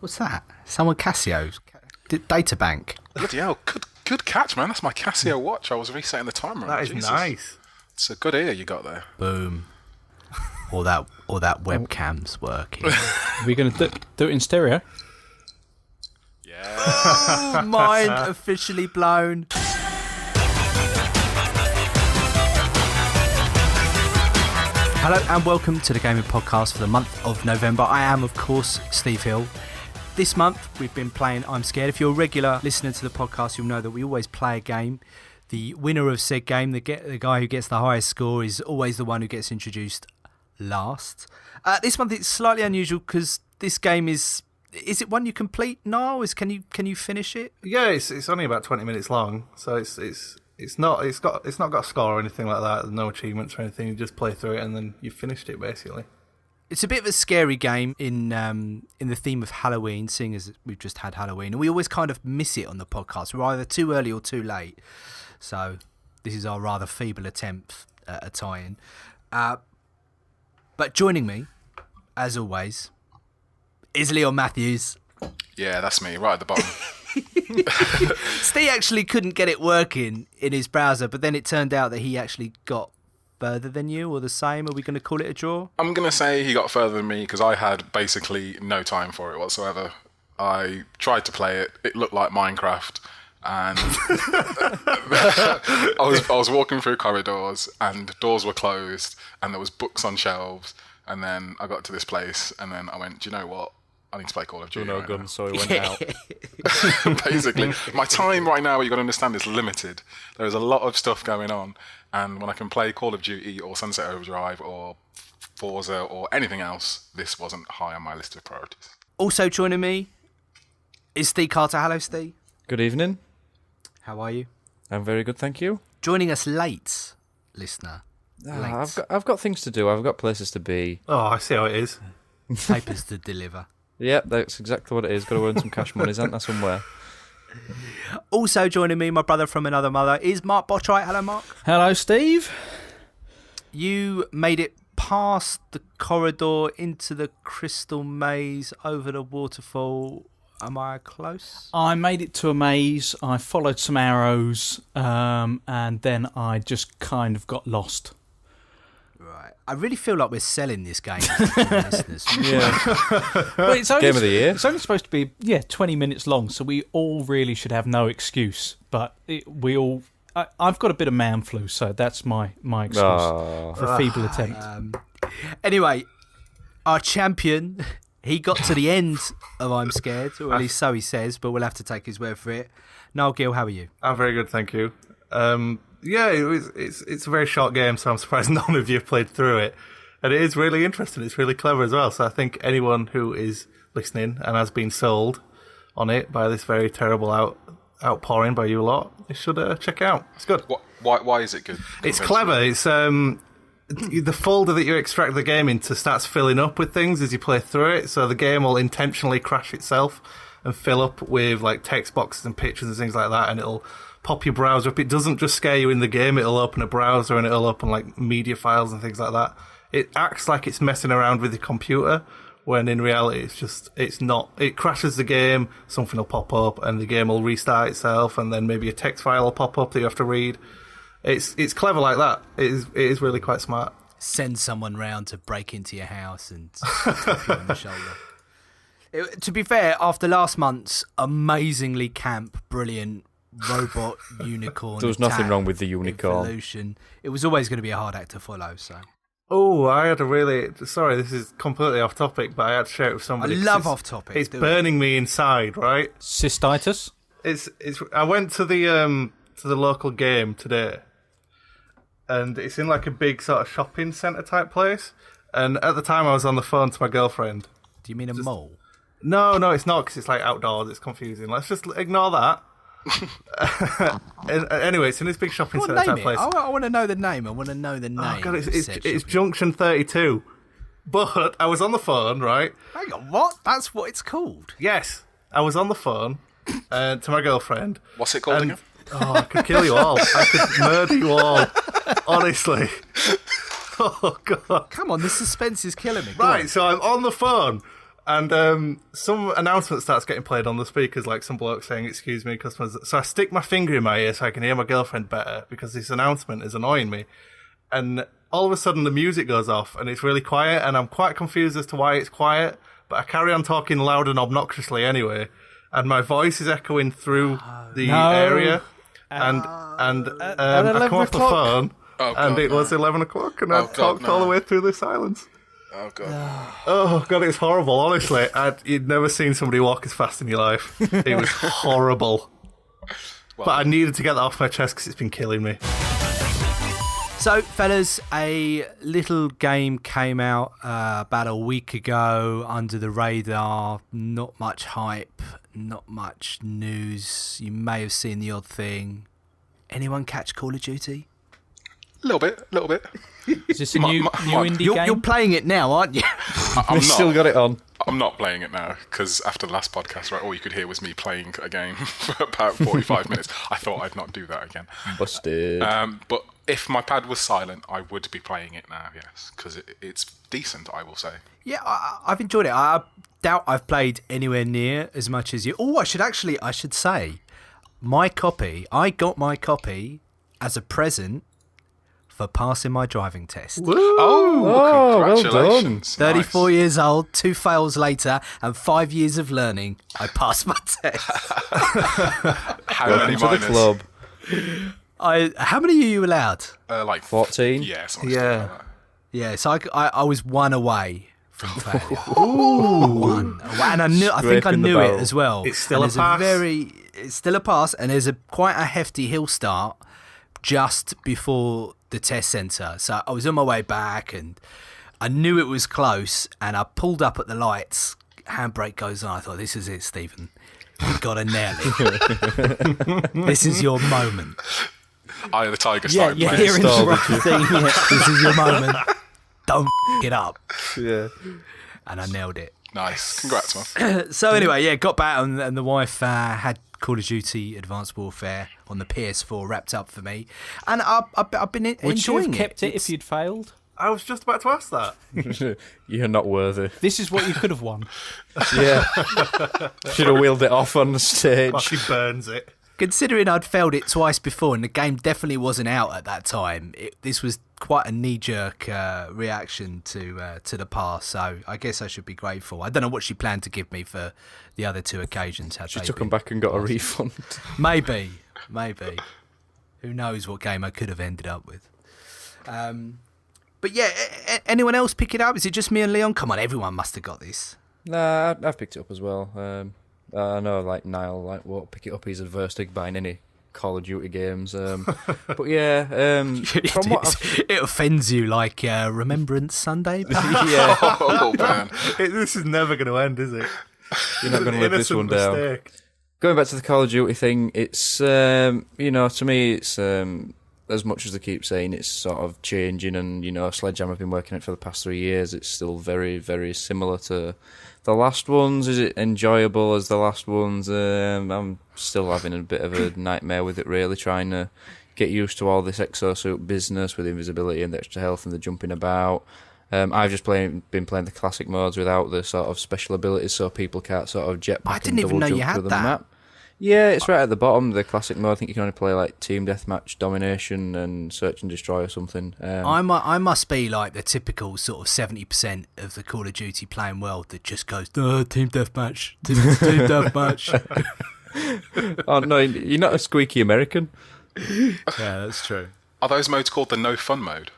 What's that? Someone Casio's data bank. Bloody hell, good catch, man. That's my Casio watch. I was resetting the timer. That is nice. It's a good ear you got there. Boom. All that webcam's working. Are we going to do it in stereo? Yeah. Oh, mind officially blown. Hello and welcome to the Gaming Podcast for the month of November. I am, of course, Steve Hill. This month we've been playing I'm Scared. If you're a regular listener to the podcast, you'll know that we always play a game. The winner of said game, the guy who gets the highest score, is always the one who gets introduced last. This month it's slightly unusual because this game is it one you complete, Niall? Can you finish it? Yeah, it's only about 20 minutes long, so it's not got a score or anything like that. There's no achievements or anything. You just play through it and then you've finished it basically. It's a bit of a scary game in the theme of Halloween, seeing as we've just had Halloween, and we always kind of miss it on the podcast. We're either too early or too late, so this is our rather feeble attempt at a tie-in. But joining me, as always, is Leon Matthews. Yeah, that's me, right at the bottom. Steve actually couldn't get it working in his browser, but then it turned out that he actually got further than you, or the same. Are we going to call it a draw? I'm going to say he got further than me because I had basically no time for it whatsoever. I tried to play it. It looked like Minecraft. And I was walking through corridors and doors were closed and there was books on shelves. And then I got to this place and then I went, do you know what? I need to play Call of Duty. No gun, so he went out. Basically, my time right now, what you got to understand, is limited. There is a lot of stuff going on, and when I can play Call of Duty or Sunset Overdrive or Forza or anything else, this wasn't high on my list of priorities. Also joining me is Ste Carter. Hello, Ste. Good evening. How are you? I'm very good, thank you. Joining us late, listener. Late. I've got things to do. I've got places to be. Oh, I see how it is. Papers to deliver. Yep, that's exactly what it is. Got to earn some cash money, isn't there, somewhere? Also joining me, my brother from another mother, is Mark Botwright. Hello, Mark. Hello, Steve. You made it past the corridor into the crystal maze over the waterfall. Am I close? I made it to a maze. I followed some arrows, and then I just kind of got lost. Right. I really feel like we're selling this game to listeners. Yeah. Well, it's only, Game of the year. It's only supposed to be 20 minutes long, so we all really should have no excuse. But I've got a bit of man flu, so that's my excuse for a feeble attempt. Anyway, our champion, he got to the end of I'm Scared, or at least so he says, but we'll have to take his word for it. Niall, Gill, how are you? I'm very good, thank you. Yeah, it's a very short game, so I'm surprised none of you have played through it. And it is really interesting. It's really clever as well. So I think anyone who is listening and has been sold on it by this very terrible outpouring by you lot, you should check it out. It's good. Why is it good? It's clever. It's the folder that you extract the game into starts filling up with things as you play through it. So the game will intentionally crash itself and fill up with like text boxes and pictures and things like that, and it'll pop your browser up. It doesn't just scare you in the game, it'll open a browser and it'll open like media files and things like that. It acts like it's messing around with your computer, when in reality it's not. It crashes the game, something will pop up and the game will restart itself, and then maybe a text file will pop up that you have to read. It's clever like that. It is really quite smart. Send someone round to break into your house and tap you on the shoulder. To be fair, after last month's amazingly camp, brilliant robot unicorn, there was nothing wrong with the unicorn evolution, it was always going to be a hard act to follow. So I had a really, sorry, this is completely off topic, but I had to share it with somebody. I love off topic. It's burning me inside, right? Cystitis. It's I went to the local game today, and it's in like a big sort of shopping centre type place, and at the time I was on the phone to my girlfriend. Do you mean a mall? No, it's not, because it's like outdoors. It's confusing. Let's just ignore that. Anyway, it's in this big shopping centre type place. I want to know the name. Oh God, it's Junction 32. But I was on the phone, right? Hang on, what? That's what it's called? Yes, I was on the phone to my girlfriend. What's it called again? Oh, I could kill you all. I could murder you all. Honestly. Oh God! Come on, the suspense is killing me. Right, so I'm on the phone. And some announcement starts getting played on the speakers, like some bloke saying, "Excuse me, customers." So I stick my finger in my ear so I can hear my girlfriend better because this announcement is annoying me. And all of a sudden the music goes off and it's really quiet, and I'm quite confused as to why it's quiet, but I carry on talking loud and obnoxiously anyway, and my voice is echoing through the area, and I come off the phone, and it was 11 o'clock, and I talked all the way through the silence. Oh, God. Oh, God, it's horrible, honestly. You'd never seen somebody walk as fast in your life. It was horrible. But I needed to get that off my chest because it's been killing me. So, fellas, a little game came out about a week ago, under the radar, not much hype, not much news. You may have seen the odd thing. Anyone catch Call of Duty? A little bit. Is this a new indie game? You're playing it now, aren't you? We've still got it on. I'm not playing it now because after the last podcast, right, all you could hear was me playing a game for about 45 minutes. I thought I'd not do that again. Busted. But if my pad was silent, I would be playing it now, yes, because it's decent, I will say. Yeah, I've enjoyed it. I doubt I've played anywhere near as much as you. Oh, I should say, I got my copy as a present for passing my driving test. Congratulations. 34 years old, 2 fails later, and 5 years of learning, I passed my test. How many to the minors? club. How many are you allowed? Like 14? Yeah, something like that. Yeah, so I was one away from failure. One. And I think I knew it as well. It's still a pass. It's still a pass, and there's quite a hefty hill start just before the test centre. So I was on my way back, and I knew it was close, and I pulled up at the lights. Handbrake goes on. I thought, this is it, Stephen. You've got to nail it. This is your moment. Eye of the Tiger started you're playing. hearing the right thing. Yeah. This is your moment. Don't it up. Yeah. And I nailed it. Nice. Congrats, man. So anyway, yeah, got back, and the wife had Call of Duty Advanced Warfare on the PS4 wrapped up for me, and I've been Would you enjoying have kept it It's- if you'd failed? I was just about to ask that. You're not worthy. This is what you could have won. Yeah. Should have wheeled it off on the stage. Well, she burns it. Considering I'd failed it twice before, and the game definitely wasn't out at that time, this was quite a knee-jerk reaction to the pass. So I guess I should be grateful. I don't know what she planned to give me for the other 2 occasions. She took them back and got a refund. Maybe. Who knows what game I could have ended up with. But yeah, anyone else pick it up? Is it just me and Leon? Come on, everyone must have got this. Nah, I've picked it up as well. I know, like, Niall won't pick it up. He's adverse to buying any Call of Duty games. But yeah, from what it offends you, like Remembrance Sunday. yeah, Oh, man. This is never going to end, is it? you're not going to live this one down. Mistake. Going back to the Call of Duty thing, it's to me, it's as much as they keep saying it's sort of changing, and Sledgehammer have been working on it for the past 3 years. It's still very, very similar to the last ones. Is it enjoyable as the last ones? I'm still having a bit of a nightmare with it, really, trying to get used to all this exosuit business with invisibility and the extra health and the jumping about. I've just been playing the classic modes without the sort of special abilities, so people can't sort of jetpack I didn't and even double know jump you had through the that. map. Yeah, it's right at the bottom, the classic mode. I think you can only play like team deathmatch, domination, and search and destroy or something. I must be like the typical sort of 70% of the Call of Duty playing world that just goes, team deathmatch, team deathmatch. Oh no, you're not a squeaky American. Yeah, that's true. Are those modes called the no fun mode?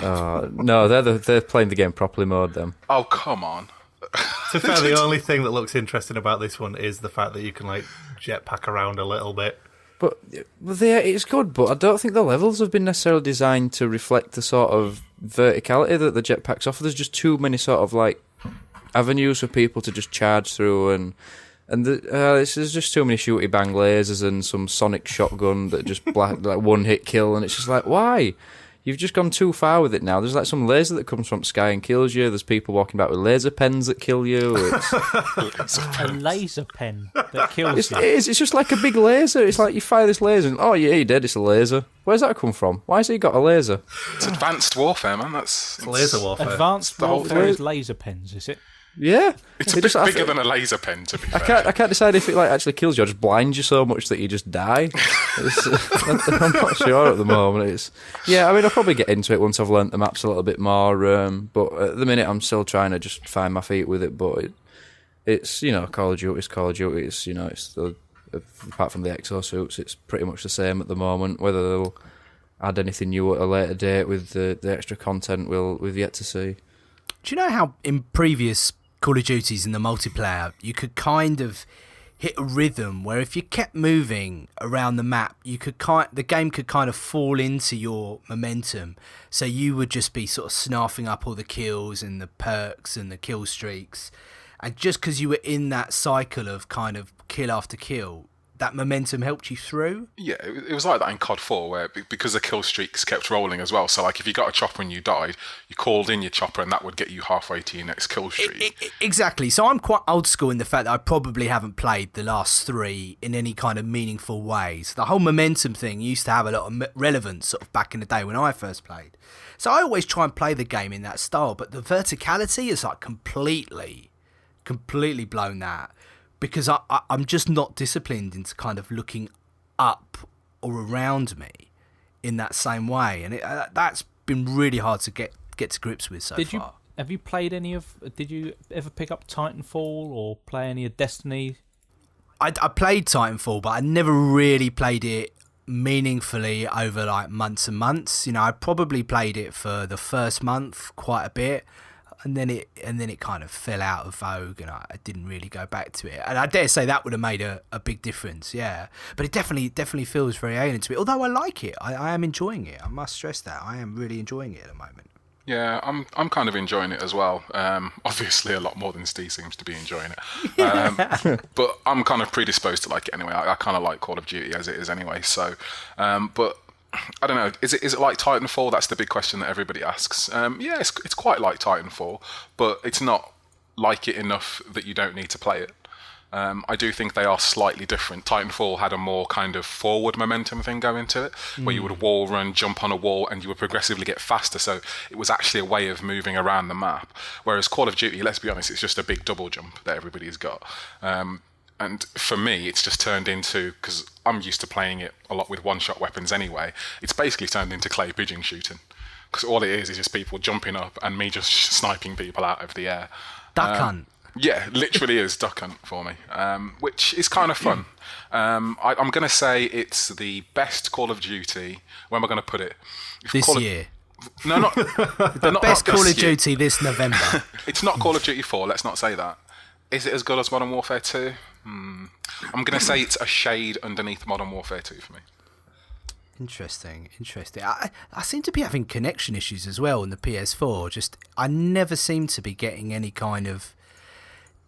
No, they're playing the game properly mode. Them. Oh, come on. To be fair, the only thing that looks interesting about this one is the fact that you can like jetpack around a little bit. But it's good, but I don't think the levels have been necessarily designed to reflect the sort of verticality that the jetpacks offer. There's just too many sort of like avenues for people to just charge through, and there's just too many shooty bang lasers and some sonic shotgun that just like one hit kill, and it's just like, why? You've just gone too far with it now. There's like some laser that comes from sky and kills you. There's people walking about with laser pens that kill you. It's A laser pen that kills you. it's just like a big laser. It's like you fire this laser and, oh yeah, you're dead, it's a laser. Where's that come from? Why has he got a laser? It's advanced warfare, man. It's laser warfare. Advanced the whole warfare thing. is laser pens, is it? Yeah. It's a bit bigger than a laser pen, to be fair. I can't decide if it like actually kills you or just blinds you so much that you just die. I'm not sure at the moment. I mean, I'll probably get into it once I've learnt the maps a little bit more. But at the minute, I'm still trying to just find my feet with it. But it's Call of Duty. It's Call of Duty. It's apart from the exosuits, it's pretty much the same at the moment. Whether they'll add anything new at a later date with the extra content, we've yet to see. Do you know how in previous Call of Duties in the multiplayer, you could kind of hit a rhythm where if you kept moving around the map, the game could kind of fall into your momentum. So you would just be sort of snaffing up all the kills and the perks and the kill streaks. And just because you were in that cycle of kind of kill after kill, that momentum helped you through? Yeah, it was like that in COD 4, where because the kill streaks kept rolling as well. So, like, if you got a chopper and you died, you called in your chopper, and that would get you halfway to your next kill streak. Exactly. So I'm quite old school in the fact that I probably haven't played the last 3 in any kind of meaningful ways. The whole momentum thing used to have a lot of relevance sort of back in the day when I first played. So I always try and play the game in that style, but the verticality is like completely blown that. Because I'm just not disciplined into kind of looking up or around me in that same way, and that's been really hard to get to grips with so far. Have you played any of? Did you ever pick up Titanfall or play any of Destiny? I played Titanfall, but I never really played it meaningfully over like months and months. I probably played it for the first month quite a bit. And then it kind of fell out of vogue, and I didn't really go back to it. And I dare say that would have made a big difference, yeah. But it definitely feels very alien to me. Although I like it, I am enjoying it. I must stress that I am really enjoying it at the moment. Yeah, I'm kind of enjoying it as well. Obviously, a lot more than Steve seems to be enjoying it. But I'm kind of predisposed to like it anyway. I kind of like Call of Duty as it is anyway. So, but. I don't know. Is it like Titanfall? That's the big question that everybody asks. Yeah, it's quite like Titanfall, but it's not like it enough that you don't need to play it. I do think they are slightly different. Titanfall had a more kind of forward momentum thing going to it, where you would wall run, jump on a wall, and you would progressively get faster. So it was actually a way of moving around the map. Whereas Call of Duty, let's be honest, it's just a big double jump that everybody's got. And for me, it's just turned into, because I'm used to playing it a lot with one-shot weapons anyway, it's basically turned into clay pigeon shooting. Because all it is just people jumping up and me just sniping people out of the air. Duck hunt. Yeah, literally is duck hunt for me, which is kind of fun. I'm going to say it's the best Call of Duty. Where am I going to put it? This year. No, not the best Call of Duty this November. It's not Call of Duty 4, let's not say that. Is it as good as Modern Warfare 2? I'm going to say it's a shade underneath Modern Warfare 2 for me. Interesting. I seem to be having connection issues as well on the PS4. I never seem to be getting any kind of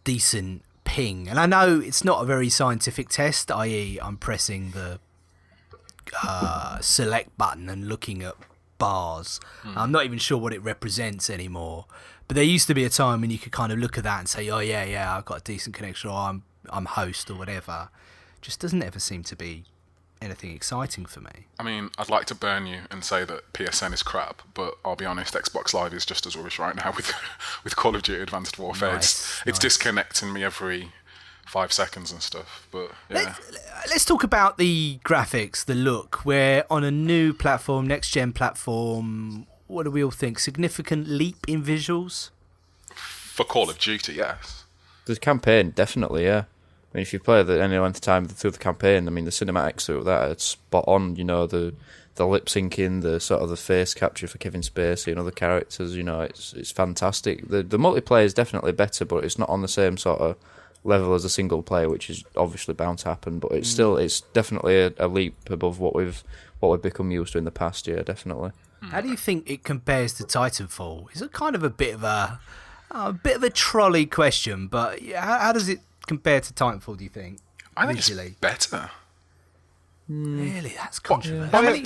decent ping. And I know it's not a very scientific test, i.e. I'm pressing the select button and looking at bars. I'm not even sure what it represents anymore. But there used to be a time when you could kind of look at that and say, oh, yeah, I've got a decent connection, or I'm host or whatever. Just doesn't ever seem to be anything exciting for me. I mean, I'd like to burn you and say that PSN is crap, but I'll be honest, Xbox Live is just as rubbish right now with Call of Duty Advanced Warfare. Nice. It's disconnecting me every 5 seconds and stuff, but yeah. Let's talk about the graphics, the look. We're on a new platform, next-gen platform. What do we all think? Significant leap in visuals? For Call of Duty, yes. The campaign, definitely, yeah. I mean, if you play any length of time through the campaign, I mean, the cinematics through that are spot on. The lip syncing, the sort of the face capture for Kevin Spacey and other characters. It's fantastic. The multiplayer is definitely better, but it's not on the same sort of level as a single player, which is obviously bound to happen. But it's definitely a leap above what we've become used to in the past year, definitely. How do you think it compares to Titanfall? Is it kind of a bit of a trolley question, but how does it compare to Titanfall, do you think? I think visually? It's better. Really? That's controversial. How many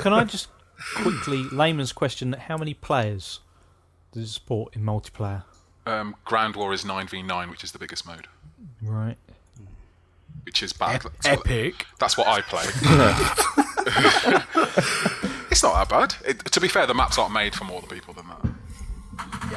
can I just quickly, layman's question, how many players does it support in multiplayer? Ground War is 9v9, which is the biggest mode. Right. Which is bad. Epic. That's what I play. It's not that bad. To be fair, the maps aren't made for more people than that.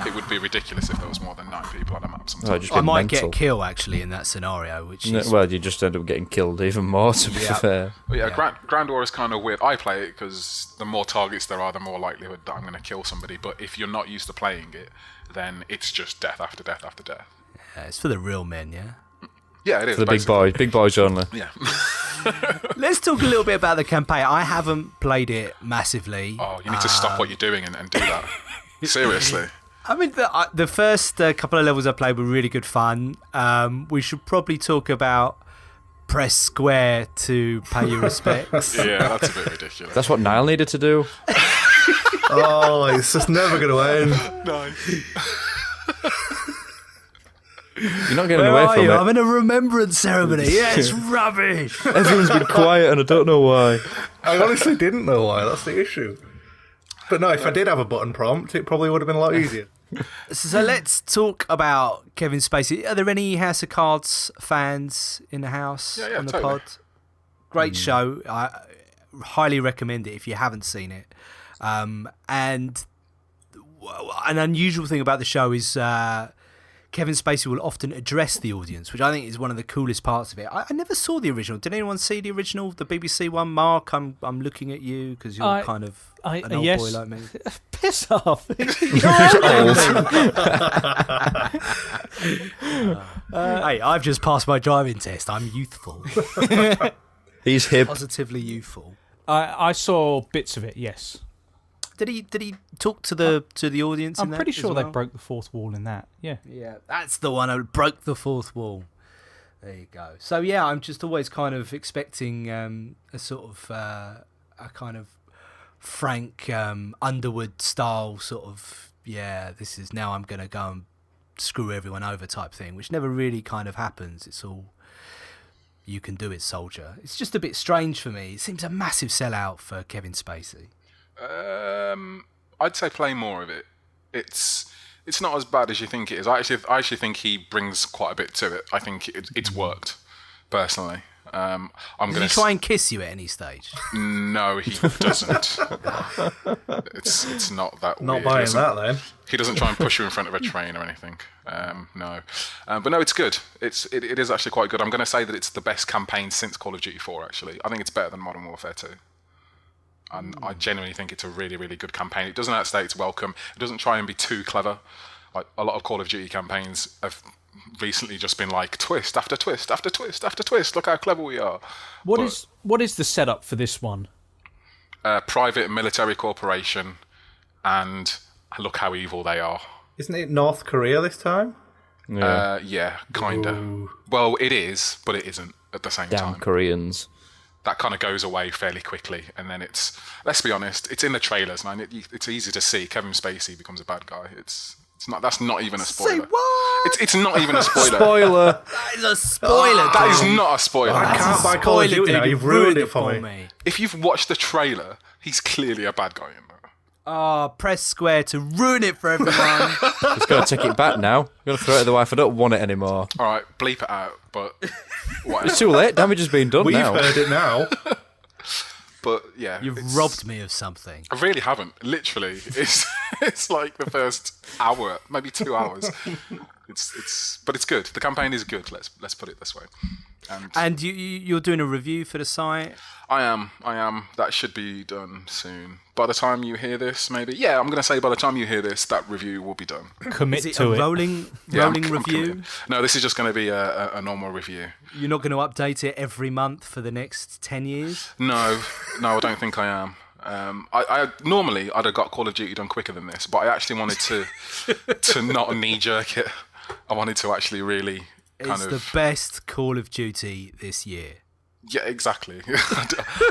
It would be ridiculous if there was more than 9 people on a map sometimes. Oh, just I might mental. get a kill actually in that scenario, which is Well, you just end up getting killed even more, to be fair. Well, yeah, Ground War is kind of weird. I play it because the more targets there are, the more likelihood that I'm going to kill somebody. But if you're not used to playing it, then it's just death after death after death. Yeah, it's for the real men, yeah. Yeah, it is. For the big boys only. Yeah. Let's talk a little bit about the campaign. I haven't played it massively. Oh, you need to stop what you're doing and do that. Seriously. I mean, the first couple of levels I played were really good fun. We should probably talk about press square to pay your respects. Yeah, that's a bit ridiculous. That's what Niall needed to do. Oh, it's just never going to end. Nice. You're not getting Where away are from you? it. I'm in a remembrance ceremony. Yeah, it's rubbish. Everyone's been quiet and I don't know why. I honestly didn't know why. That's the issue. But no, if I did have a button prompt, it probably would have been a lot easier. So let's talk about Kevin Spacey. Are there any House of Cards fans in the house Yeah, on the totally. pod? Great show. I highly recommend it if you haven't seen it. And an unusual thing about the show is Kevin Spacey will often address the audience, which I think is one of the coolest parts of it. I never saw the original. Did anyone see the original, the BBC one? Mark, I'm looking at you because you're kind of an old boy like me. Piss off. Hey, I've just passed my driving test. I'm youthful. He's hip. Positively youthful. I saw bits of it, yes. Did he talk to the audience? I'm in that pretty as sure they well? broke the fourth wall in that, yeah. Yeah, that's the one. I broke the fourth wall. There you go. So yeah, I'm just always kind of expecting a sort of a kind of Frank Underwood style sort of this is now I'm going to go and screw everyone over type thing, which never really kind of happens. It's all you can do it, soldier. It's just a bit strange for me. It seems a massive sellout for Kevin Spacey. I'd say play more of it. It's not as bad as you think it is. I actually think he brings quite a bit to it. I think it's worked, personally. I'm Did going he try and kiss you at any stage? No, he doesn't. It's not that Not weird. buying that then. He doesn't try and push you in front of a train or anything. No, but no, it's good. It is actually quite good. I'm going to say that it's the best campaign since Call of Duty 4. Actually, I think it's better than Modern Warfare 2. And I genuinely think it's a really, really good campaign. It doesn't outstay its welcome. It doesn't try and be too clever. Like a lot of Call of Duty campaigns have recently just been like twist after twist after twist after twist. Look how clever we are. What is the setup for this one? Private military corporation, and look how evil they are. Isn't it North Korea this time? Yeah, kinda. Ooh. Well, it is, but it isn't at the same Damn time. Koreans. That kind of goes away fairly quickly, and then let's be honest, it's in the trailers, man. It's easy to see Kevin Spacey becomes a bad guy. It's not. That's not even a spoiler. Say what? It's not even a spoiler. Spoiler. That is a spoiler. That is not a spoiler. I can't buy Call of Duty now. You've ruined it for me. If you've watched the trailer, he's clearly a bad guy in that. Press square to ruin it for everyone. Just got to take it back now. Got to throw it to the wife. I don't want it anymore. All right, bleep it out. But whatever. It's too late. Damage has been done We've now. heard it now. But yeah, You've robbed me of something. I really haven't. Literally, it's like the first hour, maybe 2 hours. But it's good. The campaign is good. Let's put it this way. And you're doing a review for the site? I am. That should be done soon. By the time you hear this, maybe. Yeah, I'm going to say by the time you hear this, that review will be done. Commit Is it to a it. rolling I'm review? committed. No, this is just going to be a normal review. You're not going to update it every month for the next 10 years? No, I don't think I am. I normally I'd have got Call of Duty done quicker than this, but I actually wanted to not knee jerk it. I wanted to actually really It's the best Call of Duty this year. Yeah, exactly.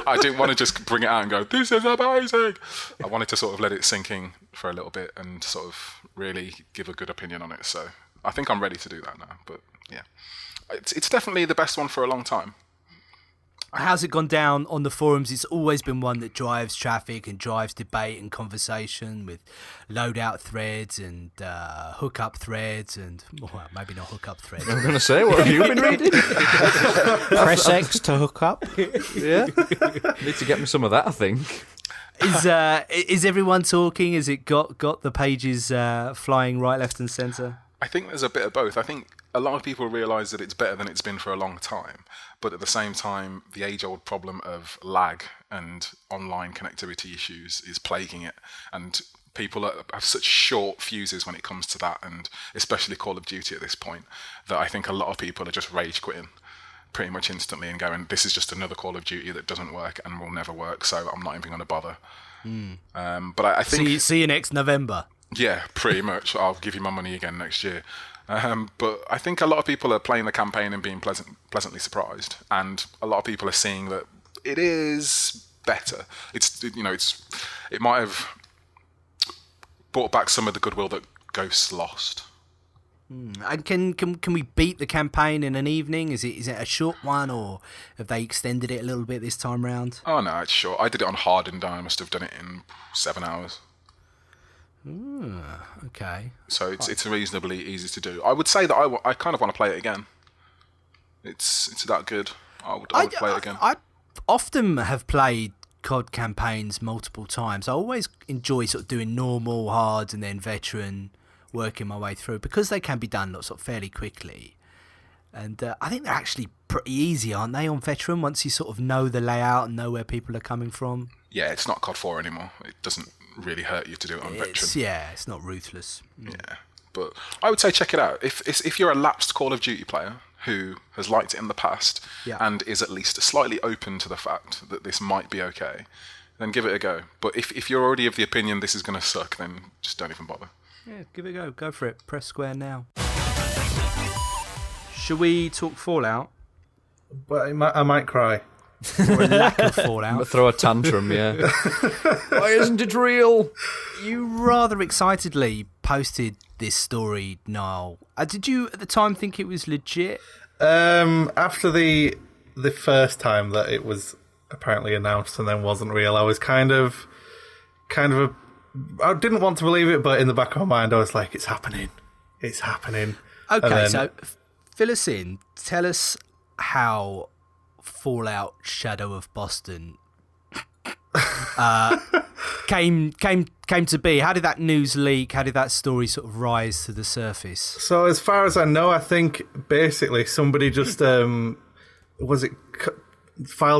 I didn't want to just bring it out and go, this is amazing. I wanted to sort of let it sink in for a little bit and sort of really give a good opinion on it. So I think I'm ready to do that now. But yeah, it's definitely the best one for a long time. How's it gone down on the forums? It's always been one that drives traffic and drives debate and conversation with loadout threads and hookup threads and, well, maybe not hookup threads. I'm going to say, what have you been reading? Press X to hook up. Yeah. Need to get me some of that, I think. Is everyone talking? Has it got the pages flying right, left, and centre? I think there's a bit of both. I think a lot of people realise that it's better than it's been for a long time, but at the same time, the age-old problem of lag and online connectivity issues is plaguing it, and people have such short fuses when it comes to that, and especially Call of Duty at this point, that I think a lot of people are just rage quitting pretty much instantly and going, this is just another Call of Duty that doesn't work and will never work, so I'm not even going to bother. But I think... See you next November. Yeah, pretty much. I'll give you my money again next year. But I think a lot of people are playing the campaign and being pleasantly surprised, and a lot of people are seeing that it is better. It might have brought back some of the goodwill that Ghosts lost. And can we beat the campaign in an evening? Is it a short one, or have they extended it a little bit this time round? Oh no, it's short. I did it on hard, and I must have done it in 7 hours. Okay. So it's reasonably easy to do. I would say that I kind of want to play it again. It's that good. I would play it again. I often have played COD campaigns multiple times. I always enjoy sort of doing normal, hard, and then veteran, working my way through, because they can be done sort of fairly quickly. And I think they're actually pretty easy, aren't they, on veteran, once you sort of know the layout and know where people are coming from? Yeah, it's not COD 4 anymore. It doesn't really hurt you to do it on veteran. Yeah, it's not ruthless. Yeah, but I would say check it out. If you're a lapsed Call of Duty player who has liked it in the past and is at least slightly open to the fact that this might be okay, then give it a go. But if you're already of the opinion this is going to suck, then just don't even bother. Yeah, give it a go. Go for it. Press square now. Should we talk Fallout? But I might cry. Or a lack of Fallout? Throw a tantrum, yeah. Why isn't it real? You rather excitedly posted this story, Niall. Did you at the time think it was legit? After the first time that it was apparently announced and then wasn't real, I was kind of I didn't want to believe it, but in the back of my mind I was like, it's happening. Okay, so fill us in. Tell us how Fallout Shadow of Boston came to be. How did that news leak? How did that story sort of rise to the surface? So as far as I know, I think basically somebody just filed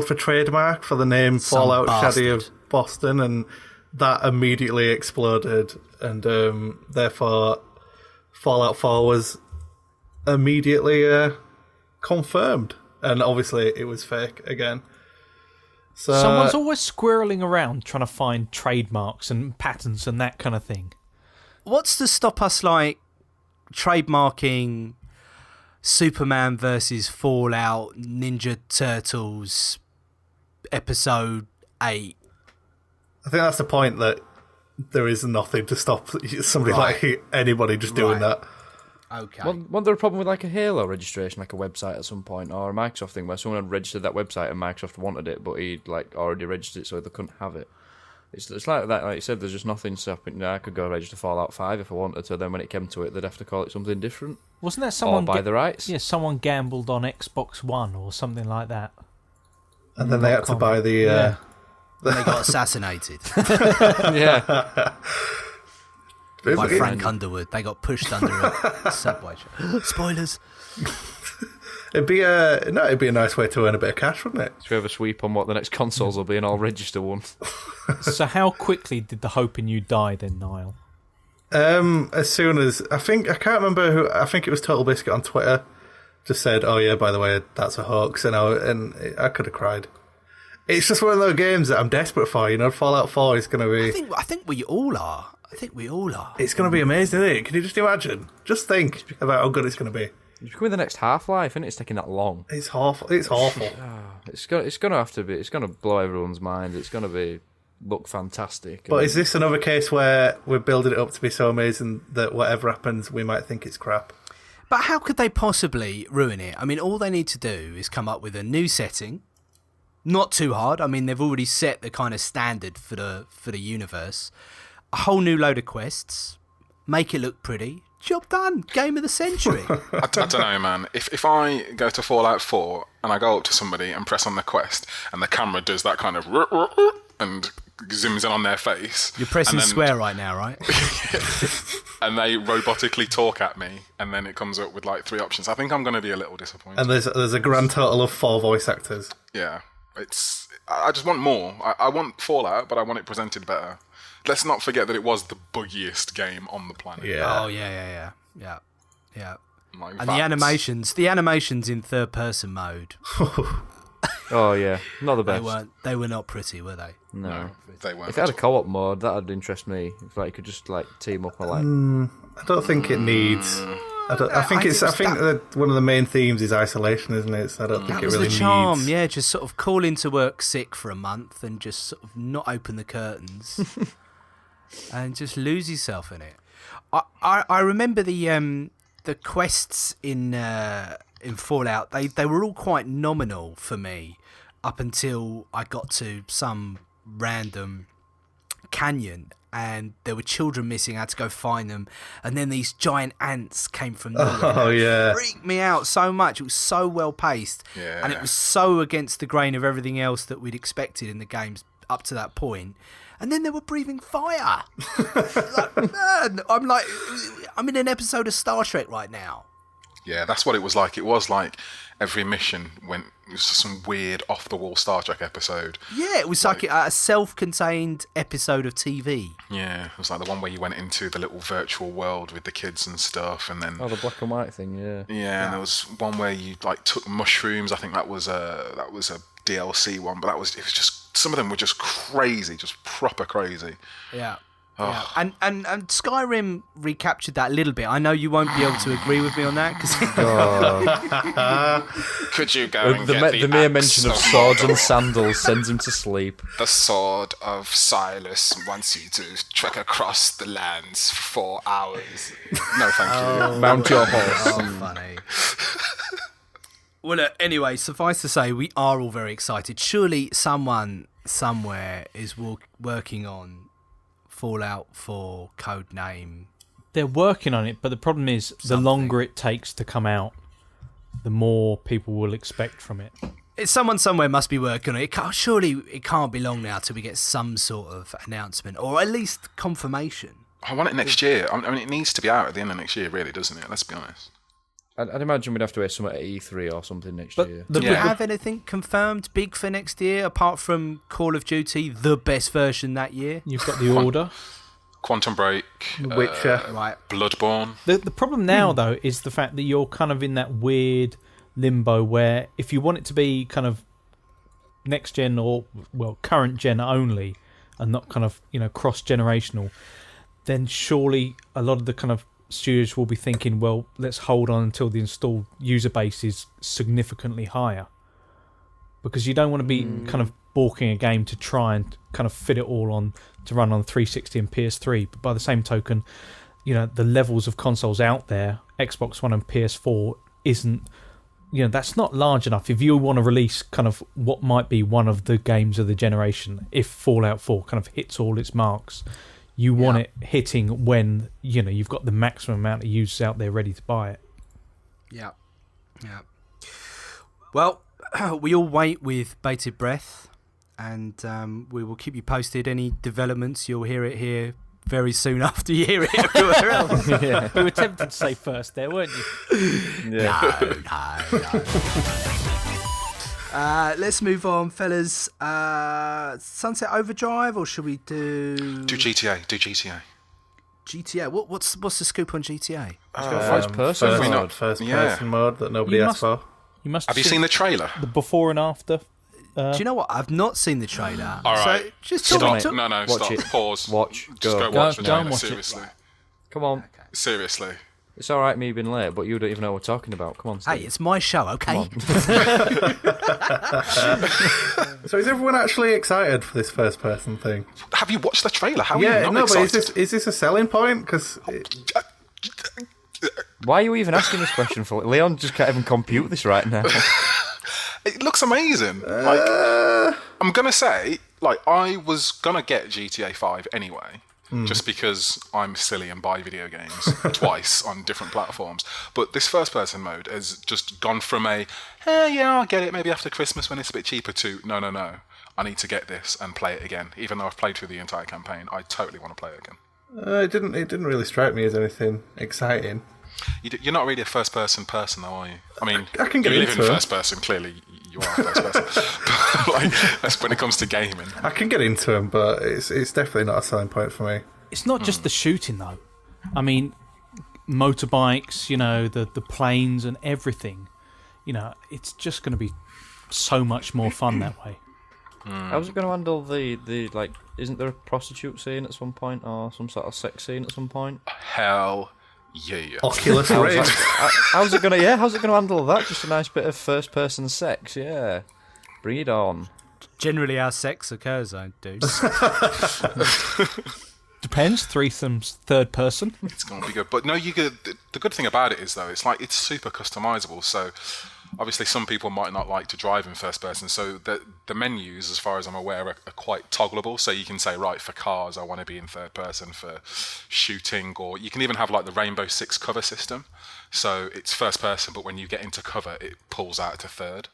for trademark for the name Fallout Shadow of Boston, and that immediately exploded, and therefore Fallout 4 was immediately confirmed, and obviously it was fake again. So someone's always squirreling around trying to find trademarks and patents and that kind of thing. What's to stop us, like, trademarking Superman versus Fallout, Ninja Turtles, episode 8? I think that's the point, that there is nothing to stop somebody like anybody just doing that. Okay. Wasn't there a problem with like a Halo registration, like a website at some point, or a Microsoft thing where someone had registered that website and Microsoft wanted it, but he'd like already registered it, so they couldn't have it? It's like that, like you said. There's just nothing stopping. I could go register Fallout 5 if I wanted to. Then when it came to it, they'd have to call it something different. Wasn't that someone or buy the rights? Yeah, someone gambled on Xbox One or something like that. And then they had to buy the. They got assassinated. Yeah. By Frank Underwood. They got pushed under a subway. Spoilers. It'd be a nice way to earn a bit of cash, wouldn't it? Should we have a sweep on what the next consoles will be, and I'll register one. So how quickly did the hope in you die then, Niall? As soon as I can't remember who. I think it was Total Biscuit on Twitter. Just said, "Oh yeah, by the way, that's a hoax," and I could have cried. It's just one of those games that I'm desperate for. You know, Fallout 4 is going to be. I think we all are. It's going to be amazing, isn't it? Can you just imagine? Just think about how good it's going to be. It's becoming the next Half-Life, and it's taking that long. It's awful. It's awful. It's going to have to be. It's going to blow everyone's mind. It's going to look fantastic. But is this another case where we're building it up to be so amazing that whatever happens, we might think it's crap? But how could they possibly ruin it? I mean, all they need to do is come up with a new setting. Not too hard. I mean, they've already set the kind of standard for the universe. A whole new load of quests. Make it look pretty. Job done. Game of the century. I don't know, man. If I go to Fallout 4 and I go up to somebody and press on the quest and the camera does that kind of and zooms in on their face. You're pressing and then- swear right now, right? and they robotically talk at me, and then it comes up with like 3 options. I think I'm going to be a little disappointed. And there's a grand total of 4 voice actors. Yeah, I just want more. I want Fallout, but I want it presented better. Let's not forget that it was the buggiest game on the planet. Yeah. Oh yeah. Like, And the animations in third person mode, Oh yeah, not the best. they were not pretty, were they? No. they weren't. If they had a co-op mode, that'd interest me. If like you could just like team up or like. I don't think it needs. I think that one of the main themes is isolation, isn't it? So I don't think That it was really the charm, needs. yeah. Just sort of call into work sick for a month and just sort of not open the curtains and just lose yourself in it. I remember the quests in Fallout. They were all quite nominal for me up until I got to some random canyon. And there were children missing. I had to go find them, and then these giant ants came from nowhere. Oh yeah, It freaked me out so much. It was so well paced, and it was so against the grain of everything else that we'd expected in the games up to that point. And then they were breathing fire. Like, man, I'm in an episode of Star Trek right now. Yeah, that's what it was like. It was like every mission it was just some weird off-the-wall Star Trek episode. Yeah, it was like a self-contained episode of TV. Yeah, it was like the one where you went into the little virtual world with the kids and stuff, and then Oh, the black and white thing, yeah. yeah, and there was one where you like took mushrooms. I think that was a DLC one, but it was just some of them were just crazy, just proper crazy. Yeah. Yeah. And Skyrim recaptured that a little bit. I know you won't be able to agree with me on that because Could you go and get The mere mention of swords and sandals sends him to sleep. The sword of Silas wants you to trek across the lands for 4 hours. No, thank you. Mount your horse. oh, funny. Well, anyway, suffice to say, we are all very excited. Surely someone somewhere is working on Fallout 4 codename. They're working on it, but the problem is the longer it takes to come out, the more people will expect from it. Someone somewhere must be working on it. Surely it can't be long now till we get some sort of announcement, or at least confirmation. I want it next year. I mean, it needs to be out at the end of next year, really, doesn't it? Let's be honest. I'd imagine we'd have to wait somewhere at E3 or something next year. Do we have anything confirmed big for next year, apart from Call of Duty, the best version that year? You've got The Order. Quantum Break, Witcher. Right. Bloodborne. The problem now, though, is the fact that you're kind of in that weird limbo where if you want it to be kind of next gen or, well, current gen only and not kind of, cross-generational, then surely a lot of the kind of studios will be thinking, well, let's hold on until the installed user base is significantly higher. Because you don't want to be kind of balking a game to try and kind of fit it all on to run on 360 and PS3. But by the same token, the levels of consoles out there, Xbox One and PS4 isn't, that's not large enough. If you want to release kind of what might be one of the games of the generation, if Fallout 4 kind of hits all its marks, you want it hitting when, you've got the maximum amount of users out there ready to buy it. Yeah. Yeah. Well, we all wait with bated breath, and we will keep you posted. Any developments, you'll hear it here very soon after you hear it everywhere else. Yeah. You were tempted to say first there, weren't you? No. Let's move on, fellas. Sunset Overdrive, or should we do GTA. GTA? What's the scoop on GTA? First person. First person mode that nobody asked for. You must Have you seen the trailer? the before and after? Do you know what? I've not seen the trailer. All right. So just Stop talk, it. talk, No, Watch stop. it. Pause. Watch. Just Go. go watch the Go and trailer. watch it. Seriously. Come on. Seriously. It's all right me being late, but you don't even know what we're talking about. Come on, Steve. Hey, it's my show, okay? So is everyone actually excited for this first person thing? Have you watched the trailer? How are Yeah, you not no, excited? but is this a selling point? Because Why are you even asking this question for? Leon just can't even compute this right now. It looks amazing. I'm gonna say, I was gonna get GTA 5 anyway, just because I'm silly and buy video games twice on different platforms. But this first-person mode has just gone from yeah, I'll get it maybe after Christmas when it's a bit cheaper to no. I need to get this and play it again. Even though I've played through the entire campaign, I totally want to play it again. It didn't really strike me as anything exciting. You're not really a first-person person, though, are you? I mean, I can get you live into in it. first person. Clearly, you are first person. But like, that's when it comes to gaming. I can get into them, but it's definitely not a selling point for me. It's not just the shooting, though. I mean, motorbikes, the planes and everything. It's just going to be so much more fun that way. How's it going to handle the like? Isn't there a prostitute scene at some point, or some sort of sex scene at some point? Hell yeah! Oculus Rift. How's it going to handle that? Just a nice bit of first-person sex, yeah. Bring it on. Generally, how sex occurs, though, dude. Depends. Threesomes, third person. It's going to be good. But no, the good thing about it is, though, it's super customizable. So obviously some people might not like to drive in first person. So the menus, as far as I'm aware, are quite toggleable. So you can say, right, for cars, I want to be in third person. For shooting, or you can even have like the Rainbow Six cover system. So it's first person, but when you get into cover, it pulls out to third.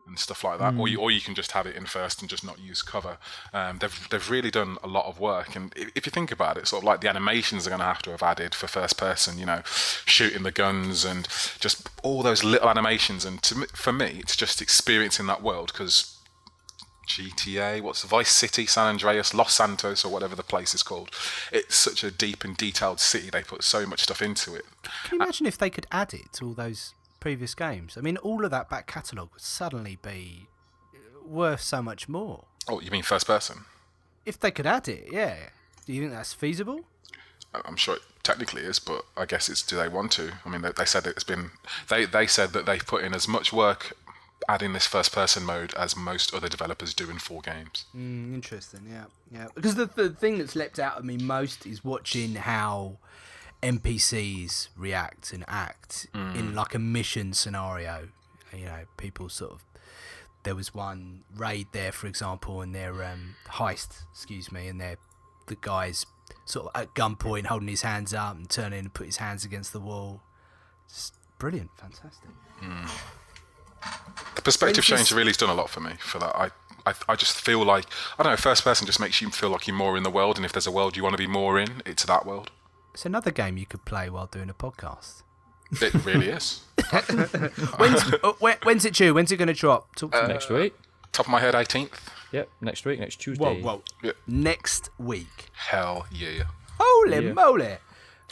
And stuff like that, or you can just have it in first and just not use cover. They've really done a lot of work, and if you think about it, sort of like the animations are going to have added for first person, shooting the guns and just all those little animations. And for me, it's just experiencing that world, because GTA, what's Vice City, San Andreas, Los Santos, or whatever the place is called, it's such a deep and detailed city. They put so much stuff into it. Can you imagine if they could add it to all those previous games? I mean, all of that back catalogue would suddenly be worth so much more. Oh, you mean first person? If they could add it, yeah. Do you think that's feasible? I'm sure it technically is, but I guess do they want to? I mean, they said it's been. They said that they've put in as much work adding this first person mode as most other developers do in 4 games. Interesting, yeah. Because the thing that's leapt out at me most is watching how NPCs react and act in like a mission scenario. People sort of. There was one raid there, for example, and their heist, and the guy's sort of at gunpoint holding his hands up and turning and put his hands against the wall. Just brilliant, fantastic. The perspective change really has done a lot for me for that. I just feel like, I don't know, first person just makes you feel like you're more in the world, and if there's a world you want to be more in, it's that world. It's another game you could play while doing a podcast. It really is. When's it due? When's it going to drop? Talk to me. Next week. Top of my head, 18th. Yep, next week, next Tuesday. Whoa. Yep. Next week. Hell yeah. Holy moly.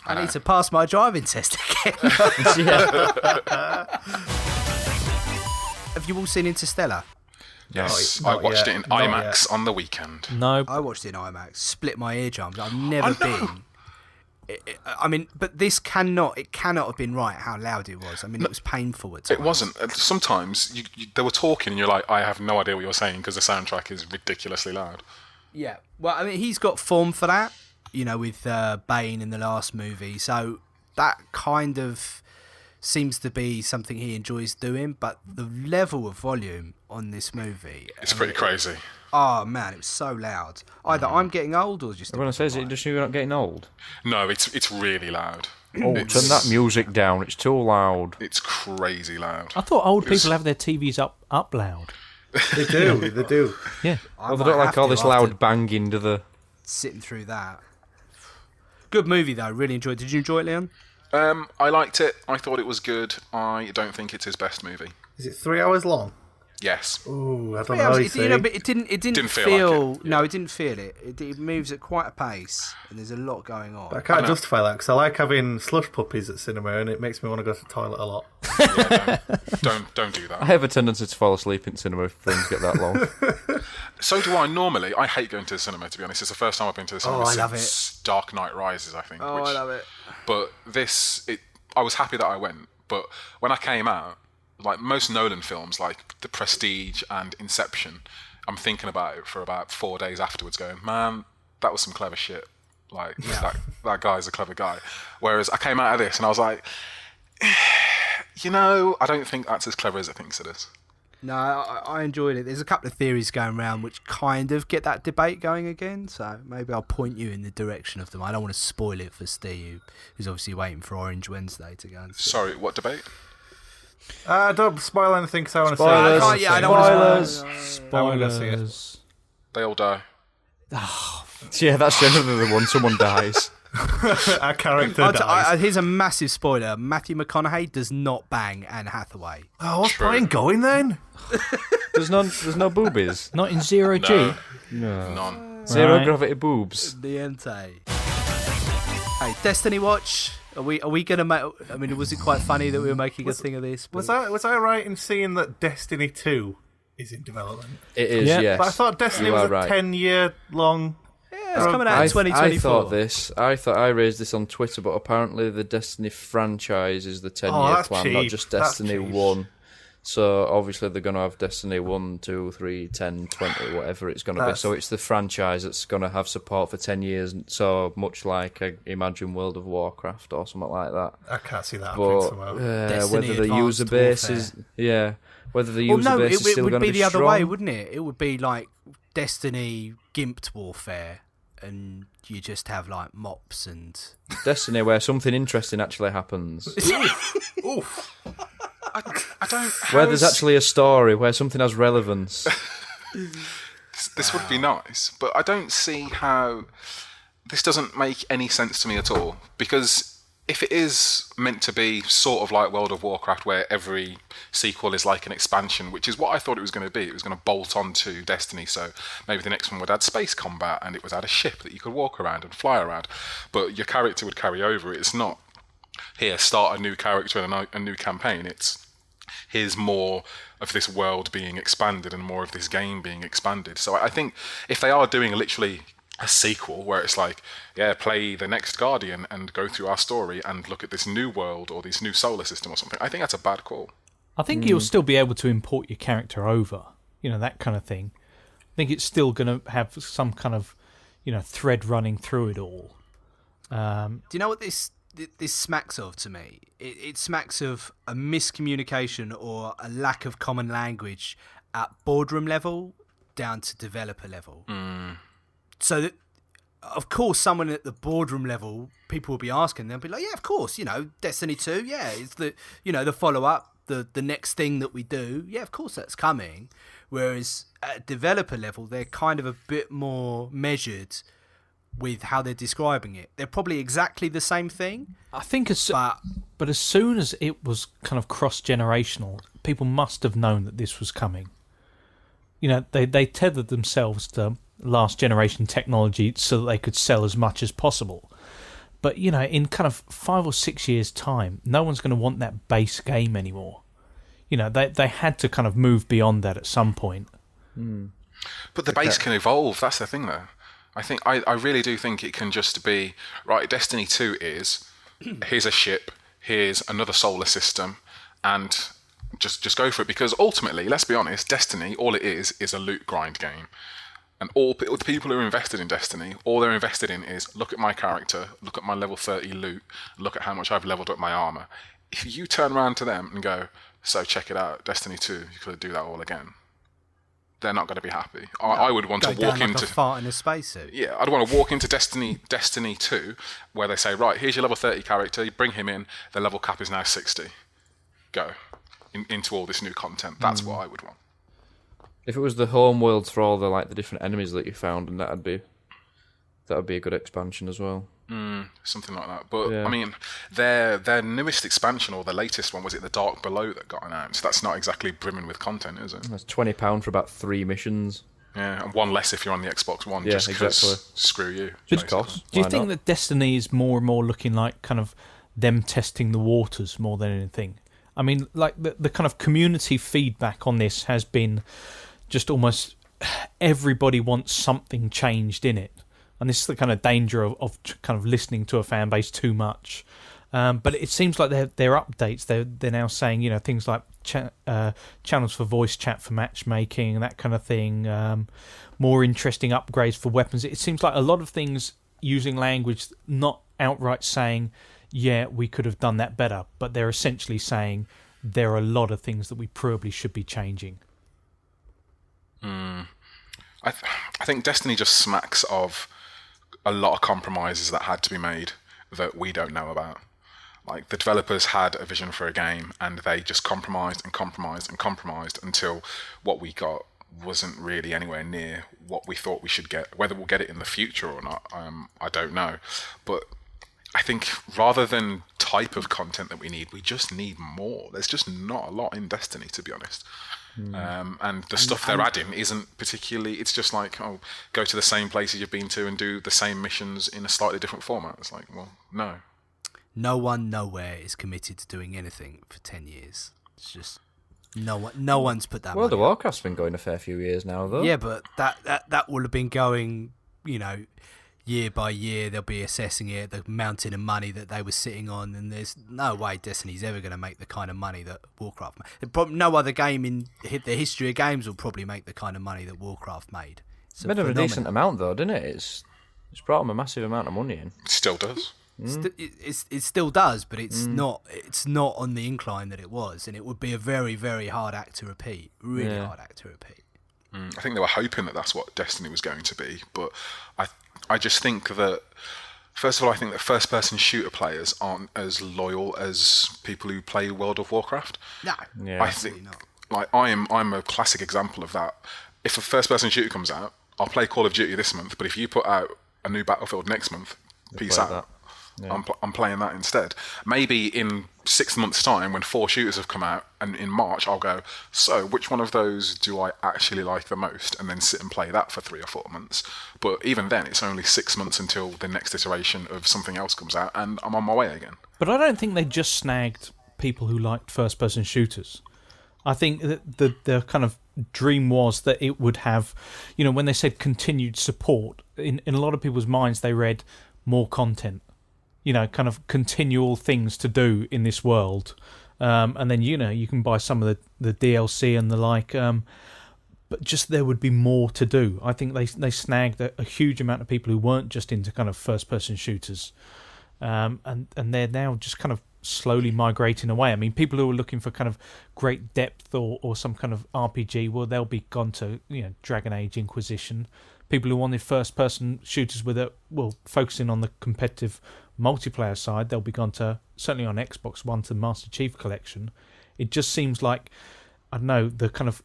I need to pass my driving test again. Have you all seen Interstellar? Yes, I watched it in IMAX on the weekend. No. I watched it in IMAX. Split my eardrums. I've never been. I mean, but this cannot have been right how loud it was. I mean, it was painful at times. It wasn't. Sometimes they were talking and you're like, I have no idea what you're saying, because the soundtrack is ridiculously loud. Yeah. Well, I mean, he's got form for that, with Bane in the last movie. So that kind of seems to be something he enjoys doing. But the level of volume on this movie... It's pretty crazy. Oh, man, it was so loud. Either I'm getting old or just... I'm going to say, is it just you're not getting old? No, it's really loud. Oh, turn that music down. It's too loud. It's crazy loud. I thought old people have their TVs up loud. They do. Yeah. Well, they don't like all this loud banging, do they? Sitting through that. Good movie, though. Really enjoyed it. Did you enjoy it, Leon? I liked it. I thought it was good. I don't think it's his best movie. Is it 3 hours long? Yes. Ooh, I don't know. But it didn't feel like it. No, it didn't feel it. It moves at quite a pace, and there's a lot going on. But I can't justify that, because I like having slush puppies at cinema, and it makes me want to go to the toilet a lot. Yeah, don't do that. I have a tendency to fall asleep in cinema if films get that long. So do I normally. I hate going to the cinema, to be honest. It's the first time I've been to the cinema since Dark Knight Rises, I think. I love it. But I was happy that I went. But when I came out, like most Nolan films, like The Prestige and Inception, I'm thinking about it for about 4 days afterwards, going, man, that was some clever shit. Like, that guy's a clever guy. Whereas I came out of this and I was like, I don't think that's as clever as it thinks it is. No, I enjoyed it. There's a couple of theories going around which kind of get that debate going again, so maybe I'll point you in the direction of them. I don't want to spoil it for Steve, who's obviously waiting for Orange Wednesday to go and see. Sorry, what debate? Don't spoil anything because I want to see Spoilers. it. I don't want to I wanna go see it. Spoilers. They all die. Yeah, that's generally the one. Someone dies. Our character dies. Here's a massive spoiler. Matthew McConaughey does not bang Anne Hathaway. Oh, what's the point in going then? There's no boobies. Not in Zero G. No. None. Zero Right. gravity boobs. Niente. Hey, Destiny Watch. Are we gonna make? I mean, was it quite funny that we were making a thing of this? Was I right in seeing that Destiny 2 is in development? It is, Yeah. yes. But I thought Destiny You was are a right. 10-year long. Yeah, it's coming out in I 2024. I thought I raised this on Twitter, but apparently the Destiny franchise is the 10-year that's plan, not cheap. just That's Destiny cheap. 1. So obviously they're going to have Destiny 1, 2, 3, 10, 20, whatever it's going to be. That's- So it's the franchise that's going to have support for 10 years, so much like imagine World of Warcraft or something like that. I can't see that happening But somehow. Destiny whether the Advanced user base Warfare. is... Yeah. Whether the Well, user no, base is it still would going to be be the other strong. way, wouldn't it? It would be like Destiny Gimped Warfare, and you just have like mops and. Destiny, where something interesting actually happens. Oof. I don't. Where there's actually a story, where something has relevance. This would be nice, but I don't see how this doesn't make any sense to me at all. Because if it is meant to be sort of like World of Warcraft, where every sequel is like an expansion, which is what I thought it was going to be, it was going to bolt onto Destiny, so maybe the next one would add space combat and it would add a ship that you could walk around and fly around, but your character would carry over. It's not, here, start a new character and a new campaign. It's, here's more of this world being expanded and more of this game being expanded. So I think if they are doing literally a sequel where it's like, yeah, play the next Guardian and go through our story and look at this new world or this new solar system or something, I think that's a bad call. I think you'll still be able to import your character over, that kind of thing. I think it's still going to have some kind of, thread running through it all. Do you know what this smacks of to me? It smacks of a miscommunication or a lack of common language at boardroom level down to developer level. So that, of course, someone at the boardroom level, people will be asking, they'll be like, yeah, of course, Destiny 2, yeah, it's the, the follow-up, the next thing that we do, yeah, of course that's coming. Whereas at developer level, they're kind of a bit more measured with how they're describing it. They're probably exactly the same thing. I think but as soon as it was kind of cross-generational, people must have known that this was coming. They tethered themselves to last generation technology so that they could sell as much as possible. But, in kind of 5 or 6 years' time, no one's going to want that base game anymore. They had to kind of move beyond that at some point. But the base can evolve. That's the thing, though. I really do think it can just be, right, Destiny 2 is, here's a ship, here's another solar system, and just go for it. Because ultimately, let's be honest, Destiny, all it is a loot grind game. And all the people who are invested in Destiny, all they're invested in is, look at my character, look at my level 30 loot, look at how much I've leveled up my armor. If you turn around to them and go, so check it out, Destiny 2, you could do that all again, they're not going to be happy. I would want to walk into a fart in a spacesuit. Yeah, I'd want to walk into Destiny 2, where they say, right, here's your level 30 character, you bring him in, the level cap is now 60. Go into all this new content. That's what I would want. If it was the home worlds for all the different enemies that you found, and that would be a good expansion as well. Something like that. But Yeah. I mean, their newest expansion, or the latest one, was it the Dark Below that got announced? That's not exactly brimming with content, is it? That's £20 for about 3 missions. Yeah, and one less if you're on the Xbox One. Yeah, just because exactly. screw you. Just basically. cost. Do you Why think not? that Destiny is more and more looking like kind of them testing the waters more than anything? I mean, like the kind of community feedback on this has been just almost everybody wants something changed in it. And this is the kind of danger of kind of listening to a fan base too much. But it seems like their updates, they're now saying, things like channels for voice chat for matchmaking and that kind of thing, more interesting upgrades for weapons. It seems like a lot of things using language, not outright saying, yeah, we could have done that better, but they're essentially saying there are a lot of things that we probably should be changing. I think Destiny just smacks of a lot of compromises that had to be made that we don't know about. Like, the developers had a vision for a game, and they just compromised and compromised and compromised until what we got wasn't really anywhere near what we thought we should get. Whether we'll get it in the future or not, I don't know. But I think rather than type of content that we need, we just need more. There's just not a lot in Destiny, to be honest. And the stuff they're adding isn't particularly, it's just like, oh, go to the same places you've been to and do the same missions in a slightly different format. It's like, well, no. No one nowhere is committed to doing anything for 10 years. It's just no one's put that World of money up. Warcraft's been going a fair few years now, though. Yeah, but that will have been going, year by year. They'll be assessing it, the mountain of money that they were sitting on, and there's no way Destiny's ever going to make the kind of money that Warcraft made. No other game in the history of games will probably make the kind of money that Warcraft made. It's made a decent amount, though, didn't it? It's brought them a massive amount of money in. It still does. It still does, but it's not on the incline that it was, and it would be a very, very hard act to repeat. Really hard act to repeat. I think they were hoping that that's what Destiny was going to be, but I just think that, first of all, I think that first-person shooter players aren't as loyal as people who play World of Warcraft. No, I think not. Like I'm a classic example of that. If a first-person shooter comes out, I'll play Call of Duty this month, but if you put out a new Battlefield next month, peace out. That. Yeah. I'm playing that instead. Maybe in 6 months' time, when 4 shooters have come out, and in March I'll go, so which one of those do I actually like the most, and then sit and play that for 3 or 4 months. But even then, it's only 6 months until the next iteration of something else comes out, and I'm on my way again. But I don't think they just snagged people who liked first-person shooters. I think that the kind of dream was that it would have, when they said continued support, in a lot of people's minds they read more content. Kind of continual things to do in this world. And then, you can buy some of the DLC and the like. But just there would be more to do. I think they snagged a huge amount of people who weren't just into kind of first-person shooters. And they're now just kind of slowly migrating away. I mean, people who are looking for kind of great depth or some kind of RPG, well, they'll be gone to, Dragon Age Inquisition. People who wanted first-person shooters with focusing on the competitive multiplayer side, they'll be gone to, certainly on Xbox One, to the Master Chief Collection. It just seems like, I don't know, the kind of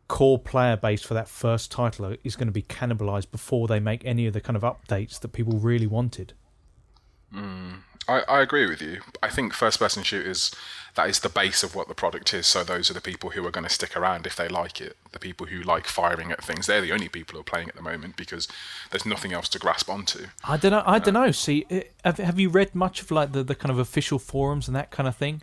core player base for that first title is going to be cannibalised before they make any of the kind of updates that people really wanted. I agree with you. I think first-person shooters, that is the base of what the product is, so those are the people who are going to stick around if they like it. The people who like firing at things, they're the only people who are playing at the moment because there's nothing else to grasp onto. I don't know. See, have you read much of like the kind of official forums and that kind of thing?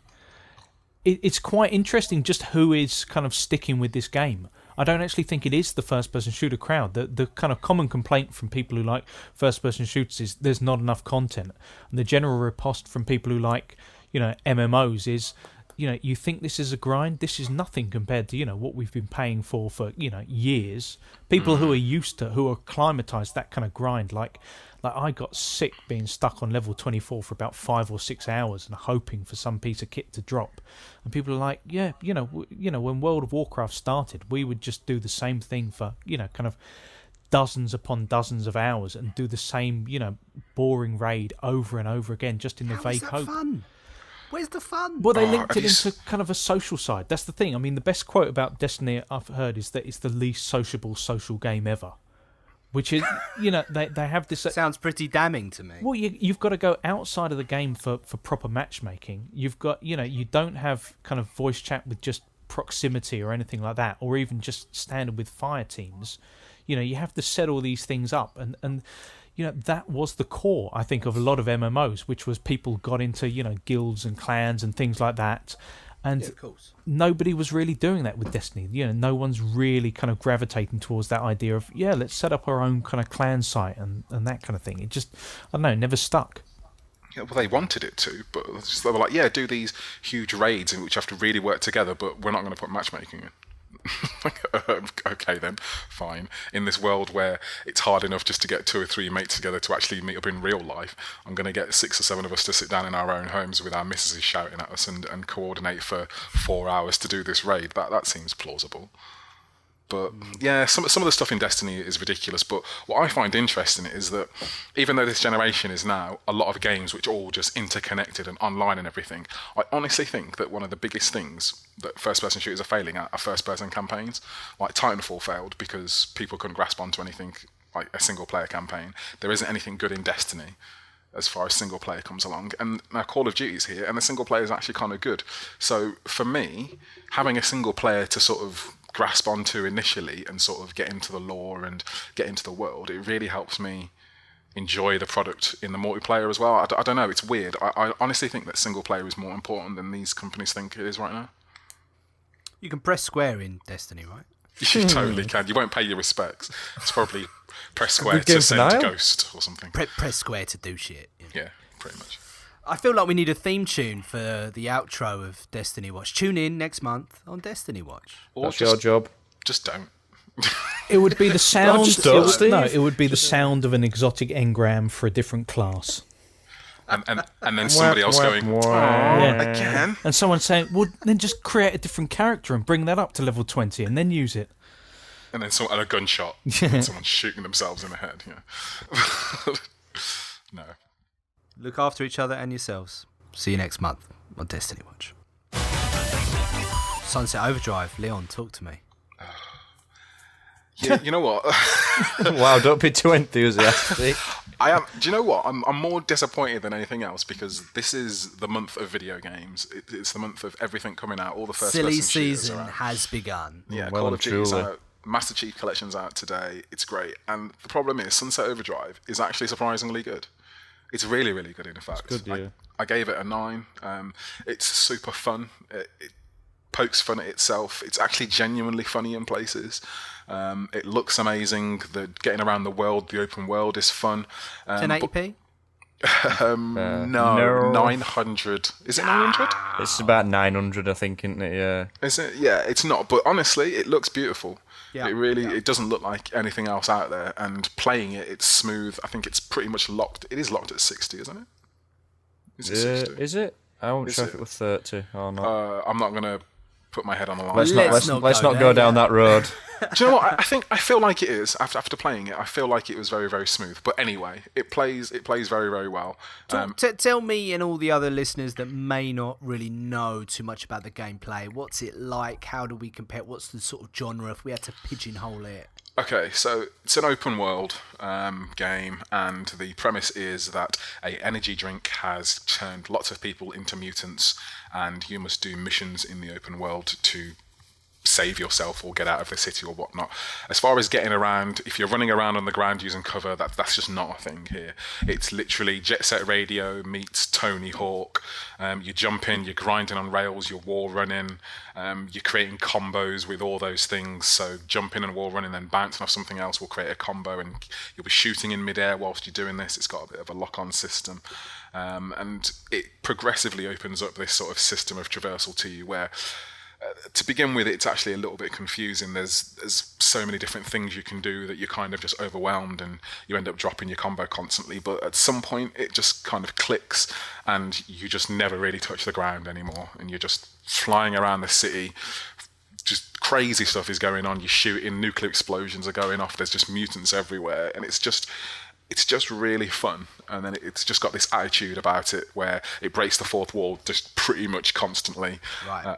It's quite interesting just who is kind of sticking with this game. I don't actually think it is the first-person shooter crowd. The kind of common complaint from people who like first-person shooters is there's not enough content. And the general riposte from people who like, MMOs is, you think this is a grind? This is nothing compared to, what we've been paying for years. People who are used to, who are acclimatized that kind of grind. Like I got sick being stuck on level 24 for about 5 or 6 hours and hoping for some piece of kit to drop. And people are like, yeah, when World of Warcraft started, we would just do the same thing for, kind of dozens upon dozens of hours and do the same, boring raid over and over again, just in the vague hope. Fun? Where's the fun? Well, they linked it into kind of a social side. That's the thing. I mean, the best quote about Destiny I've heard is that it's the least sociable social game ever. Which is, they have this... Sounds pretty damning to me. Well, you've got to go outside of the game for proper matchmaking. You've got, you don't have kind of voice chat with just proximity or anything like that, or even just standard with fire teams. You have to set all these things up. And that was the core, I think, of a lot of MMOs, which was people got into, guilds and clans and things like that. And of course, nobody was really doing that with Destiny. No one's really kind of gravitating towards that idea of, let's set up our own kind of clan site and that kind of thing. It just, I don't know, never stuck. Yeah, well, they wanted it to, but they were like, do these huge raids in which you have to really work together, but we're not going to put matchmaking in. Okay then, fine. In this world where it's hard enough just to get 2 or 3 mates together to actually meet up in real life, I'm going to get 6 or 7 of us to sit down in our own homes with our missuses shouting at us and coordinate for 4 hours to do this raid. That seems plausible. But yeah, some of the stuff in Destiny is ridiculous. But what I find interesting is that even though this generation is now a lot of games which are all just interconnected and online and everything, I honestly think that one of the biggest things that first-person shooters are failing at are first-person campaigns. Like Titanfall failed because people couldn't grasp onto anything like a single-player campaign. There isn't anything good in Destiny as far as single player comes along, and now Call of Duty's here, and the single player is actually kind of good. So for me, having a single player to sort of grasp onto initially and sort of get into the lore and get into the world, it really helps me enjoy the product in the multiplayer as well. I don't know, it's weird. I honestly think that single player is more important than these companies think it is right now. You can press square in Destiny, right? You totally can. You won't pay your respects. It's probably press square to send Ghost or something. Press square to do shit. Yeah, pretty much. I feel like we need a theme tune for the outro of Destiny Watch. Tune in next month on Destiny Watch. Or That's your job. Just don't. It would be the sound. Steve. No, it would be the sound of an exotic engram for a different class. And then somebody else going, Yeah. again? And someone saying, well, then just create a different character and bring that up to level 20 and then use it. And then a gunshot. And someone shooting themselves in the head. Yeah. No. Look after each other and yourselves. See you next month on Destiny Watch. Sunset Overdrive. Leon, talk to me. Yeah, you know what? Wow, don't be too enthusiastic. I am. Do you know what? I'm more disappointed than anything else because this is the month of video games. It's the month of everything coming out. All the first Silly person shooters season are out. has begun. Yeah, Well Call and of Duty's truly. out. Master Chief Collection's out today. It's great. And the problem is, Sunset Overdrive is actually surprisingly good. It's really, really good, in fact. good, yeah. I gave it a 9. It's super fun. It pokes fun at itself. It's actually genuinely funny in places. It looks amazing. The getting around the world, the open world is fun. 1080p? No, 900. Is it 900? It's about 900, I think, isn't it? Yeah. Is it? Yeah, it's not. But honestly, it looks beautiful. Yeah. It doesn't look like anything else out there. And playing it, it's smooth. I think it's pretty much locked. It is locked at 60, isn't it? Is it 60? Is it? I wasn't Is sure it? if it was 30 or not. I'm not gonna put my head on the line. Let's not go down that road. Do you know what? I feel like it is after playing it. I feel like it was very, very smooth. But anyway, it plays very, very well. Tell me and all the other listeners that may not really know too much about the gameplay. What's it like? How do we compare? What's the sort of genre if we had to pigeonhole it? Okay, so it's an open world game, and the premise is that a energy drink has turned lots of people into mutants, and you must do missions in the open world to save yourself or get out of the city or whatnot. As far as getting around, if you're running around on the ground using cover, that's just not a thing here. It's literally Jet Set Radio meets Tony Hawk. You jump in, you're grinding on rails, you're wall running, you're creating combos with all those things. So jumping and wall running, then bouncing off something else will create a combo, and you'll be shooting in midair whilst you're doing this. It's got a bit of a lock-on system. And it progressively opens up this sort of system of traversal to you where to begin with, it's actually a little bit confusing. There's so many different things you can do that you're kind of just overwhelmed and you end up dropping your combo constantly. But at some point, it just kind of clicks and you just never really touch the ground anymore. And you're just flying around the city. Just crazy stuff is going on. You're shooting, nuclear explosions are going off. There's just mutants everywhere. And it's just really fun. And then it's just got this attitude about it where it breaks the fourth wall just pretty much constantly. Right.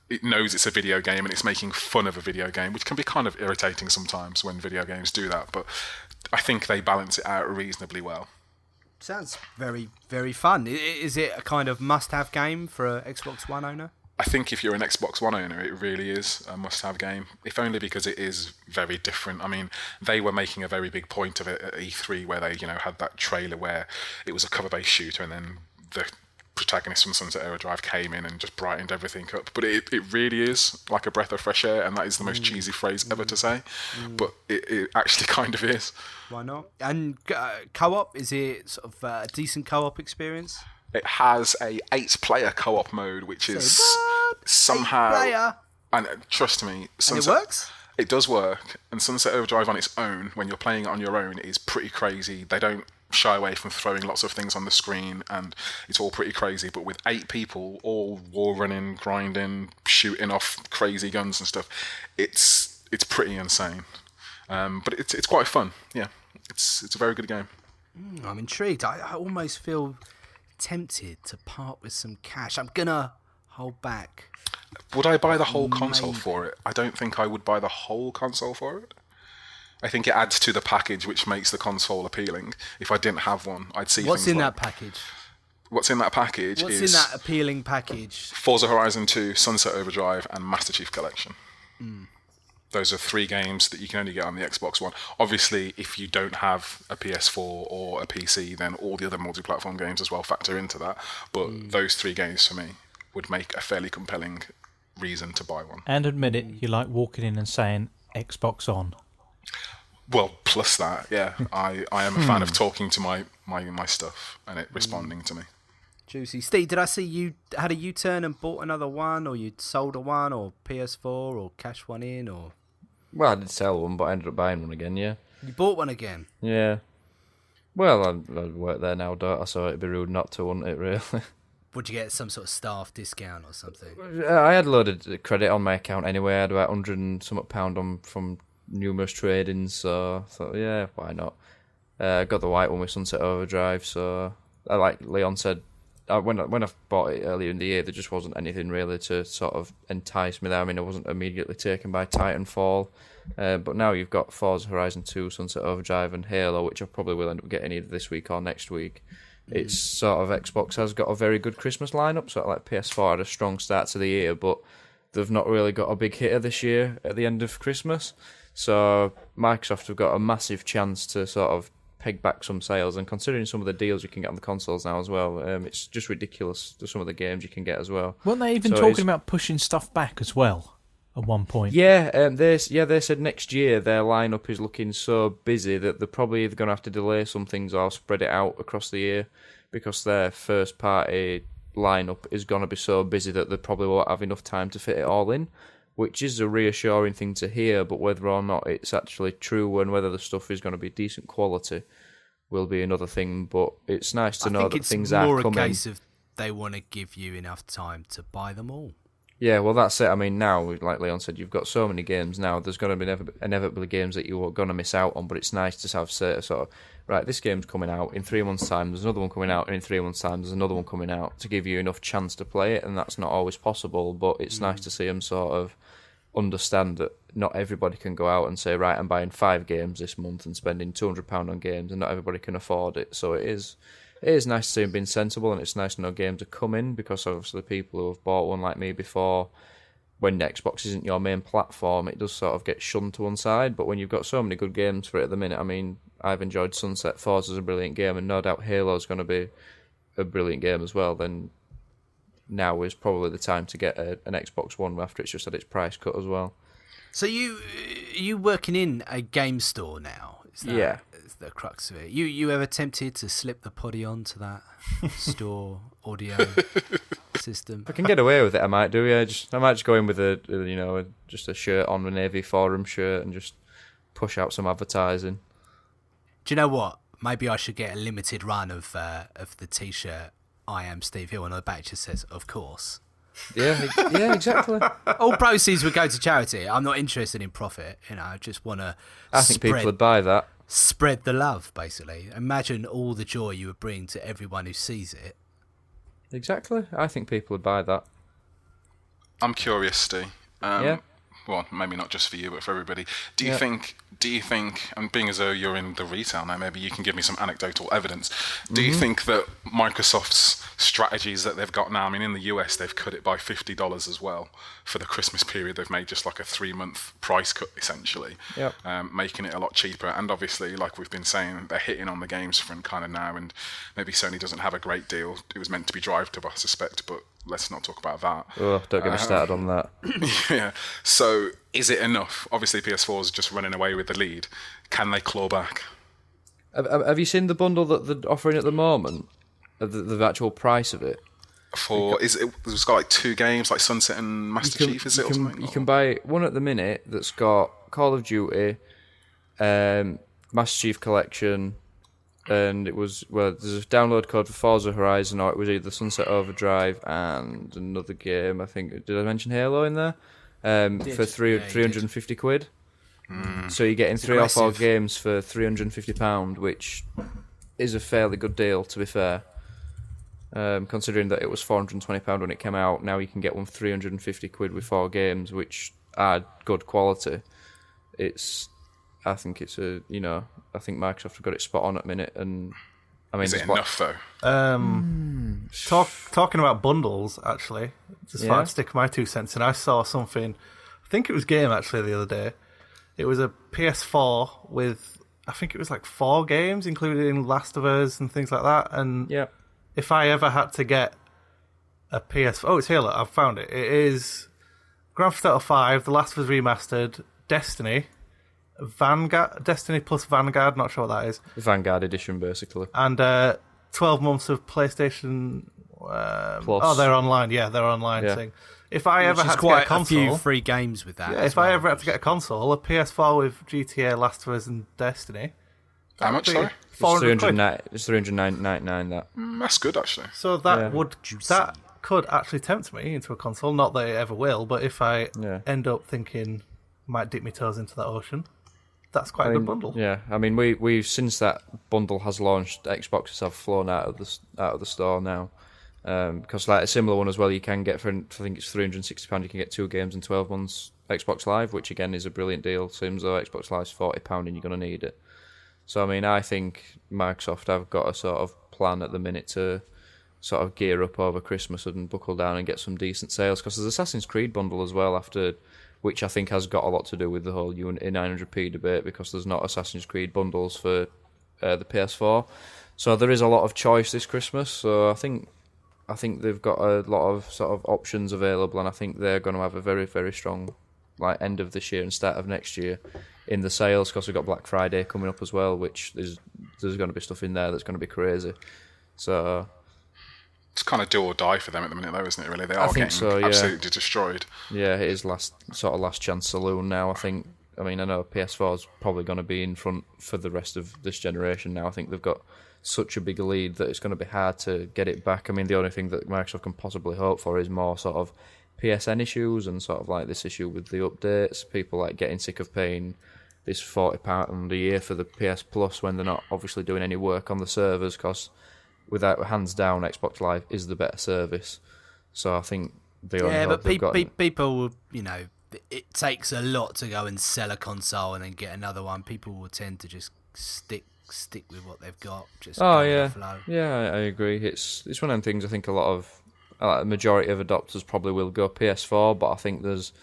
It knows it's a video game and it's making fun of a video game, which can be kind of irritating sometimes when video games do that. But I think they balance it out reasonably well. Sounds very, very fun. Is it a kind of must-have game for an Xbox One owner? I think if you're an Xbox One owner, it really is a must-have game, if only because it is very different. I mean, they were making a very big point of it at E3 where they, had that trailer where it was a cover-based shooter and then the protagonist from Sunset Overdrive came in and just brightened everything up. But it really is like a breath of fresh air, and that is the most cheesy phrase ever to say. But it actually kind of is. Why not? And co-op, is it sort of a decent co-op experience? It has a 8-player co-op mode, which is somehow... 8-player? And trust me... And it works? It does work. And Sunset Overdrive on its own, when you're playing it on your own, is pretty crazy. They don't shy away from throwing lots of things on the screen, and it's all pretty crazy. But with 8 people, all wall running, grinding, shooting off crazy guns and stuff, it's it's pretty insane. But it's quite fun. Yeah, it's a very good game. I'm intrigued. I almost feel tempted to part with some cash. I'm gonna hold back. Would I buy the whole console for it? I don't think I would buy the whole console for it. I think it adds to the package, which makes the console appealing. If I didn't have one, I'd see What's things in like... that package? What's in that package What's is... in that appealing package? Forza Horizon 2, Sunset Overdrive, and Master Chief Collection. Those are 3 games that you can only get on the Xbox One. Obviously, if you don't have a PS4 or a PC, then all the other multi-platform games as well factor into that. But those 3 games, for me, would make a fairly compelling reason to buy one. And admit it, you like walking in and saying, Xbox on. Well, plus that, yeah. I am a fan of talking to my stuff and it responding to me. Juicy. Steve, did I see you had a U-turn and bought another one, or you sold a one, or PS4, or cashed one in, or... Well, I did sell one, but I ended up buying one again, yeah. You bought one again? Yeah. Well, I work there now, don't I? So it'd be rude not to, wouldn't it, really? Would you get some sort of staff discount or something? I had a load of credit on my account anyway. I had about £100 and something on from numerous tradings, so I thought, yeah, why not? I got the white one with Sunset Overdrive, so like Leon said, when I bought it earlier in the year, there just wasn't anything really to sort of entice me there. I mean, I wasn't immediately taken by Titanfall, but now you've got Forza Horizon 2, Sunset Overdrive, and Halo, which I probably will end up getting either this week or next week. It's sort of Xbox has got a very good Christmas lineup, sort of like PS4 had a strong start to the year, but they've not really got a big hitter this year at the end of Christmas. So Microsoft have got a massive chance to sort of peg back some sales, and considering some of the deals you can get on the consoles now as well, it's just ridiculous to some of the games you can get as well. Weren't they even talking about pushing stuff back as well at one point? Yeah, they said next year their lineup is looking so busy that they're probably either going to have to delay some things or spread it out across the year, because their first party lineup is going to be so busy that they probably won't have enough time to fit it all in, which is a reassuring thing to hear, but whether or not it's actually true and whether the stuff is going to be decent quality will be another thing. But it's nice to know that things are coming. I think it's more a case of they want to give you enough time to buy them all. Yeah, well, that's it. I mean, now, like Leon said, you've got so many games now. There's going to be inevitably games that you're going to miss out on, but it's nice to have sort of, right, this game's coming out in 3 months' time, there's another one coming out, and in 3 months' time, there's another one coming out, to give you enough chance to play it, and that's not always possible, but it's nice to see them sort of understand that not everybody can go out and say, right, I'm buying 5 games this month and spending £200 on games, and not everybody can afford it. So it is nice to see them being sensible, and it's nice to know games are coming, because obviously people who have bought one like me before, when Xbox isn't your main platform, it does sort of get shunned to one side. But when you've got so many good games for it at the minute, I mean, I've enjoyed Sunset. Forza's a brilliant game, and no doubt Halo's going to be a brilliant game as well. Then now is probably the time to get an Xbox One after it's just had its price cut as well. So you working in a game store now? Yeah. Is the crux of it. You ever tempted to slip the poddy onto that store audio system? If I can get away with it, I might do. Yeah, I might just go in with just a shirt on, an AVForums shirt, and just push out some advertising. Do you know what? Maybe I should get a limited run of the T-shirt. I am Steve Hill, and on the back just says, "Of course." Yeah, exactly. All proceeds would go to charity. I'm not interested in profit. I just want to. I think people would buy that. Spread the love, basically. Imagine all the joy you would bring to everyone who sees it. Exactly. I think people would buy that. I'm curious, Steve. Yeah. Well, maybe not just for you, but for everybody. Do you think, and being as though you're in the retail now, maybe you can give me some anecdotal evidence. Do you think that Microsoft's strategies that they've got now, I mean, in the US, they've cut it by $50 as well for the Christmas period. They've made just like a 3-month price cut, essentially, making it a lot cheaper. And obviously, like we've been saying, they're hitting on the games front kind of now, and maybe Sony doesn't have a great deal. It was meant to be Drive to, I suspect, but let's not talk about that. Oh, don't get me started on that. Yeah. So is it enough? Obviously, PS4 is just running away with the lead. Can they claw back? Have you seen the bundle that they're offering at the moment? The actual price of it? It's got like 2 games, like Sunset and Master Chief, is it? Or something? You can buy one at the minute that's got Call of Duty, Master Chief Collection, and there's a download code for Forza Horizon, or it was either Sunset Overdrive and another game. I think, did I mention Halo in there? For £350. So you're getting three or four aggressive. games for £350, which is a fairly good deal, to be fair. Considering that it was £420 when it came out, now you can get one for £350 with 4 games, which are good quality. I think Microsoft have got it spot on at the minute, and I mean, Is it enough though? Talking about bundles, actually, just thought I'd stick my 2 cents in. I saw something, I think it was Game actually the other day. It was a PS4 with, I think it was like 4 games, including Last of Us and things like that. And if I ever had to get a PS4, oh, it's here, look, I've found it. It is Grand Theft Auto 5, The Last of Us Remastered, Destiny, Vanguard, Destiny plus Vanguard, not sure what that is. The Vanguard edition, basically. And 12 months of PlayStation Plus. Oh, they're online. Yeah, they're online thing. If I ever had to get a quite console, a few free games with that. yeah, if I ever had to get a console, a PS4 with GTA, Last of Us, and Destiny. How much, sorry? It's 400 quid. It's £399. That. That's good, actually. So that that could actually tempt me into a console. Not that it ever will, but if I end up thinking might dip my toes into that ocean, that's quite a good bundle. Yeah, I mean, we've since that bundle has launched, Xboxes have flown out of the store now. Because like a similar one as well, you can get for I think it's £360. You can get 2 games in 12 months Xbox Live, which again is a brilliant deal. Seems though Xbox Live's £40 and you're going to need it. So I mean, I think Microsoft have got a sort of plan at the minute to sort of gear up over Christmas and buckle down and get some decent sales. Because there's Assassin's Creed bundle as well which I think has got a lot to do with the whole Unity 900p debate, because there's not Assassin's Creed bundles for the PS4. So there is a lot of choice this Christmas. So I think they've got a lot of sort of options available, and I think they're going to have a very, very strong like end of this year and start of next year in the sales, because we've got Black Friday coming up as well, which there's going to be stuff in there that's going to be crazy. So it's kind of do or die for them at the minute, though, isn't it? Really, they are getting so, absolutely destroyed. Yeah, it is last chance saloon now. I know PS4 is probably going to be in front for the rest of this generation now. I think they've got such a big lead that it's going to be hard to get it back. I mean, the only thing that Microsoft can possibly hope for is more sort of PSN issues and sort of like this issue with the updates. People like getting sick of paying this £40 a year for the PS Plus when they're not obviously doing any work on the servers, because without hands down, Xbox Live is the better service. So I think they only hope they've got people, it takes a lot to go and sell a console and then get another one. People will tend to just stick with what they've got. Just go with the flow. Yeah, I agree. It's one of them things. I think a majority of adopters probably will go PS4, but I think there's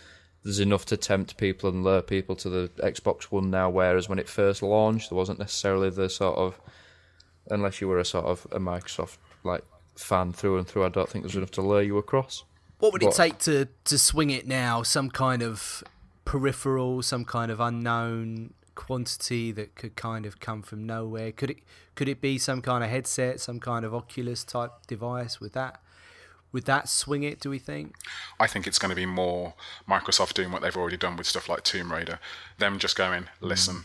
enough to tempt people and lure people to the Xbox One now, whereas when it first launched, there wasn't necessarily the sort of, unless you were a sort of a Microsoft like fan through and through, I don't think there's enough to lure you across. What would it take to swing it now? Some kind of peripheral, some kind of unknown quantity that could kind of come from nowhere? Could it be some kind of headset, some kind of Oculus type device? Would that swing it, do we think? I think it's going to be more Microsoft doing what they've already done with stuff like Tomb Raider. Them just going, listen,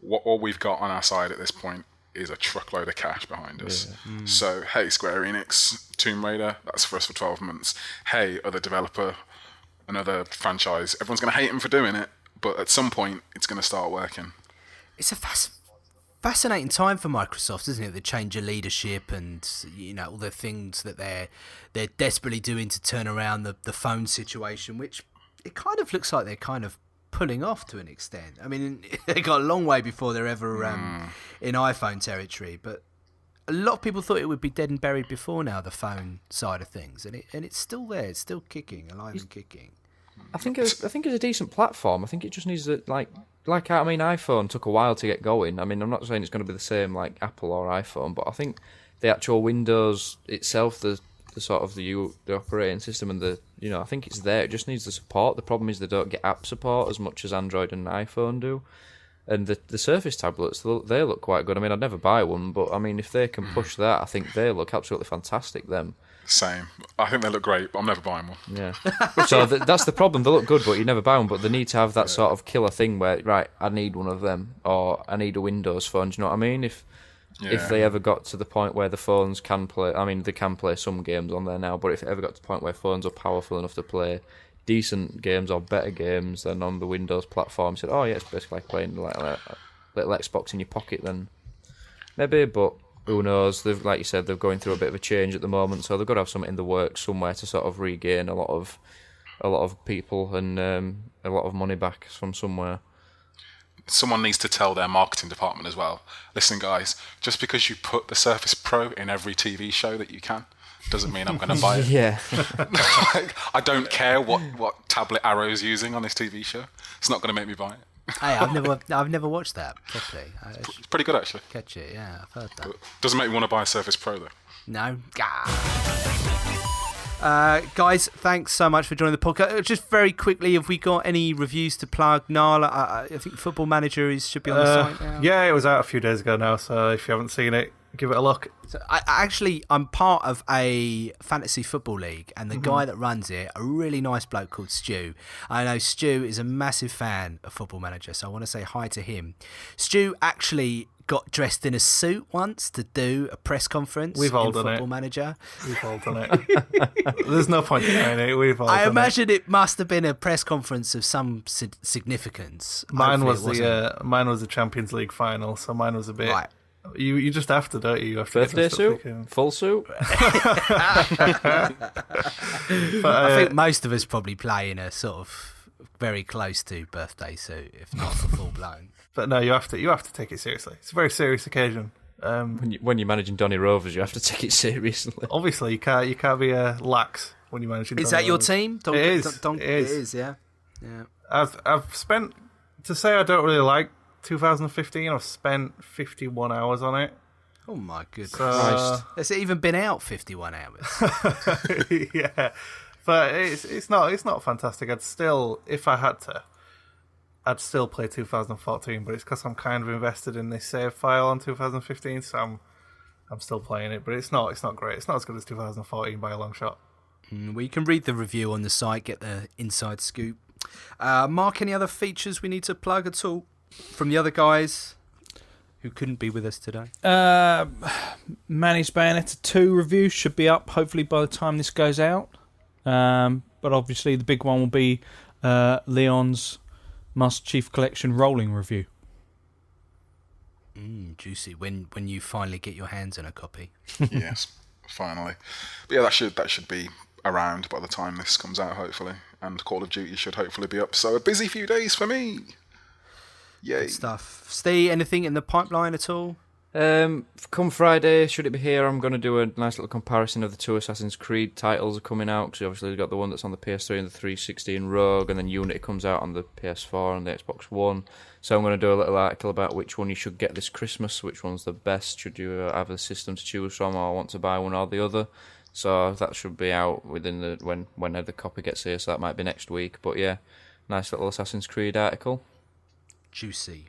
all we've got on our side at this point is a truckload of cash behind us. Yeah. So, hey, Square Enix, Tomb Raider, that's for us for 12 months. Hey, other developer, another franchise, everyone's going to hate them for doing it, but at some point, it's going to start working. It's a fascinating time for Microsoft, isn't it? The change of leadership and all the things that they're desperately doing to turn around the phone situation, which it kind of looks like they're kind of pulling off to an extent. I mean, they got a long way before they're ever in iPhone territory, but a lot of people thought it would be dead and buried before now, the phone side of things, and it's still there. It's still kicking, alive and kicking. I think it's a decent platform. I think it just needs to iPhone took a while to get going. I mean, I'm not saying it's going to be the same like Apple or iPhone, but I think the actual Windows itself, the sort of the operating system and I think it's there. It just needs the support. The problem is they don't get app support as much as Android and iPhone do. And the Surface tablets, they look quite good. I mean, I'd never buy one, but I mean, if they can push that, I think they look absolutely fantastic. Them. Same. I think they look great, but I'm never buying one. Yeah. So that's the problem. They look good, but you never buy one. But they need to have that sort of killer thing where, right, I need one of them, or I need a Windows phone. Do you know what I mean? If they ever got to the point where the phones can play, I mean, they can play some games on there now, but if it ever got to the point where phones are powerful enough to play decent games or better games than on the Windows platform. Said, oh yeah, it's basically like playing like a little Xbox in your pocket. Then maybe, but who knows? They've, like you said, they're going through a bit of a change at the moment, so they've got to have something in the works somewhere to sort of regain a lot of people and a lot of money back from somewhere. Someone needs to tell their marketing department as well. Listen, guys, just because you put the Surface Pro in every TV show that you can, doesn't mean I'm going to buy it. Yeah. Like, I don't care what tablet Arrow's using on this TV show. It's not going to make me buy it. Hey, I've never watched that properly. It's pretty good, actually. Catch it, yeah, I've heard that. Doesn't make me want to buy a Surface Pro, though. No. Guys, thanks so much for joining the podcast. Just very quickly, have we got any reviews to plug? Niall, I think Football Manager should be on the site now. Yeah, it was out a few days ago now, so if you haven't seen it, give it a look. So I'm part of a fantasy football league, and the guy that runs it, a really nice bloke called Stu. I know Stu is a massive fan of Football Manager, so I want to say hi to him. Stu actually got dressed in a suit once to do a press conference. We've all in done Football it. Manager. We've all done it. There's no point denying it. We've all done I it. imagine it must have been a press conference of some significance. Mine was Hopefully the Champions League final, so mine was a bit. Right. You just have to, don't you? You have to Birthday get the stuff suit? you can. Full suit? But, I think most of us probably play in a sort of very close to birthday suit, if not the full blown. but no, you have to take it seriously. It's a very serious occasion. When you're managing Donny Rovers, you have to take it seriously. Obviously, you can't be lax when you're managing. Is Donny that your Rovers. team? It is. It is, yeah. I've spent, to say I don't really like 2015. I've spent 51 hours on it. Oh my goodness. So, Has it even been out 51 hours? yeah, but it's not fantastic. I'd still, if I had to, I'd still play 2014. But it's because I'm kind of invested in this save file on 2015, so I'm still playing it. But it's not great. It's not as good as 2014 by a long shot. Well, you can read the review on the site, get the inside scoop. Mark, any other features we need to plug at all from the other guys who couldn't be with us today? Manny's Bayonetta 2 review should be up hopefully by the time this goes out. But obviously the big one will be Leon's Must Chief Collection rolling review. Juicy. When you finally get your hands on a copy. Yes, finally. But yeah, that should be around by the time this comes out, hopefully. And Call of Duty should hopefully be up. So a busy few days for me. Yay. Good stuff. Steve, anything in the pipeline at all? Come Friday, should it be here, I'm going to do a nice little comparison of the two Assassin's Creed titles are coming out, because obviously we've got the one that's on the PS3 and the 360 in Rogue, and then Unity comes out on the PS4 and the Xbox One. So I'm going to do a little article about which one you should get this Christmas, which one's the best, should you have a system to choose from, or want to buy one or the other. So that should be out within whenever the copy gets here, so that might be next week. But yeah, nice little Assassin's Creed article. Juicy.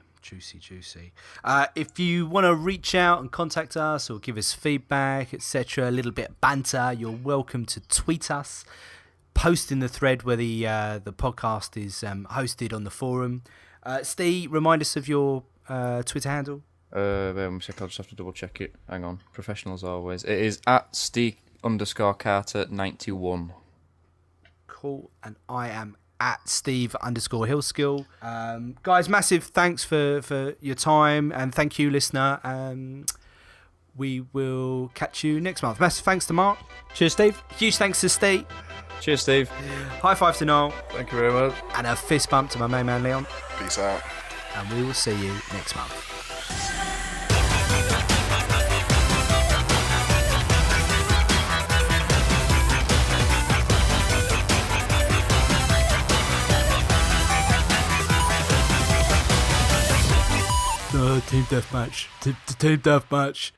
If you want to reach out and contact us or give us feedback, etc., a little bit of banter, you're welcome to tweet us, post in the thread where the podcast is hosted on the forum. Steve, remind us of your Twitter handle. Wait a second, I'll just have to double check it. Hang on, professional as always. It is at Ste_Carter 91. Cool, and I am at Steve_Hillskill. Guys, massive thanks for your time, and thank you, listener. We will catch you next month. Massive thanks to Mark. Cheers, Steve. Huge thanks to Steve. Cheers, Steve. High five to Niall. Thank you very much. And a fist bump to my main man Leon. Peace out. And we will see you next month. Team deathmatch. Team deathmatch.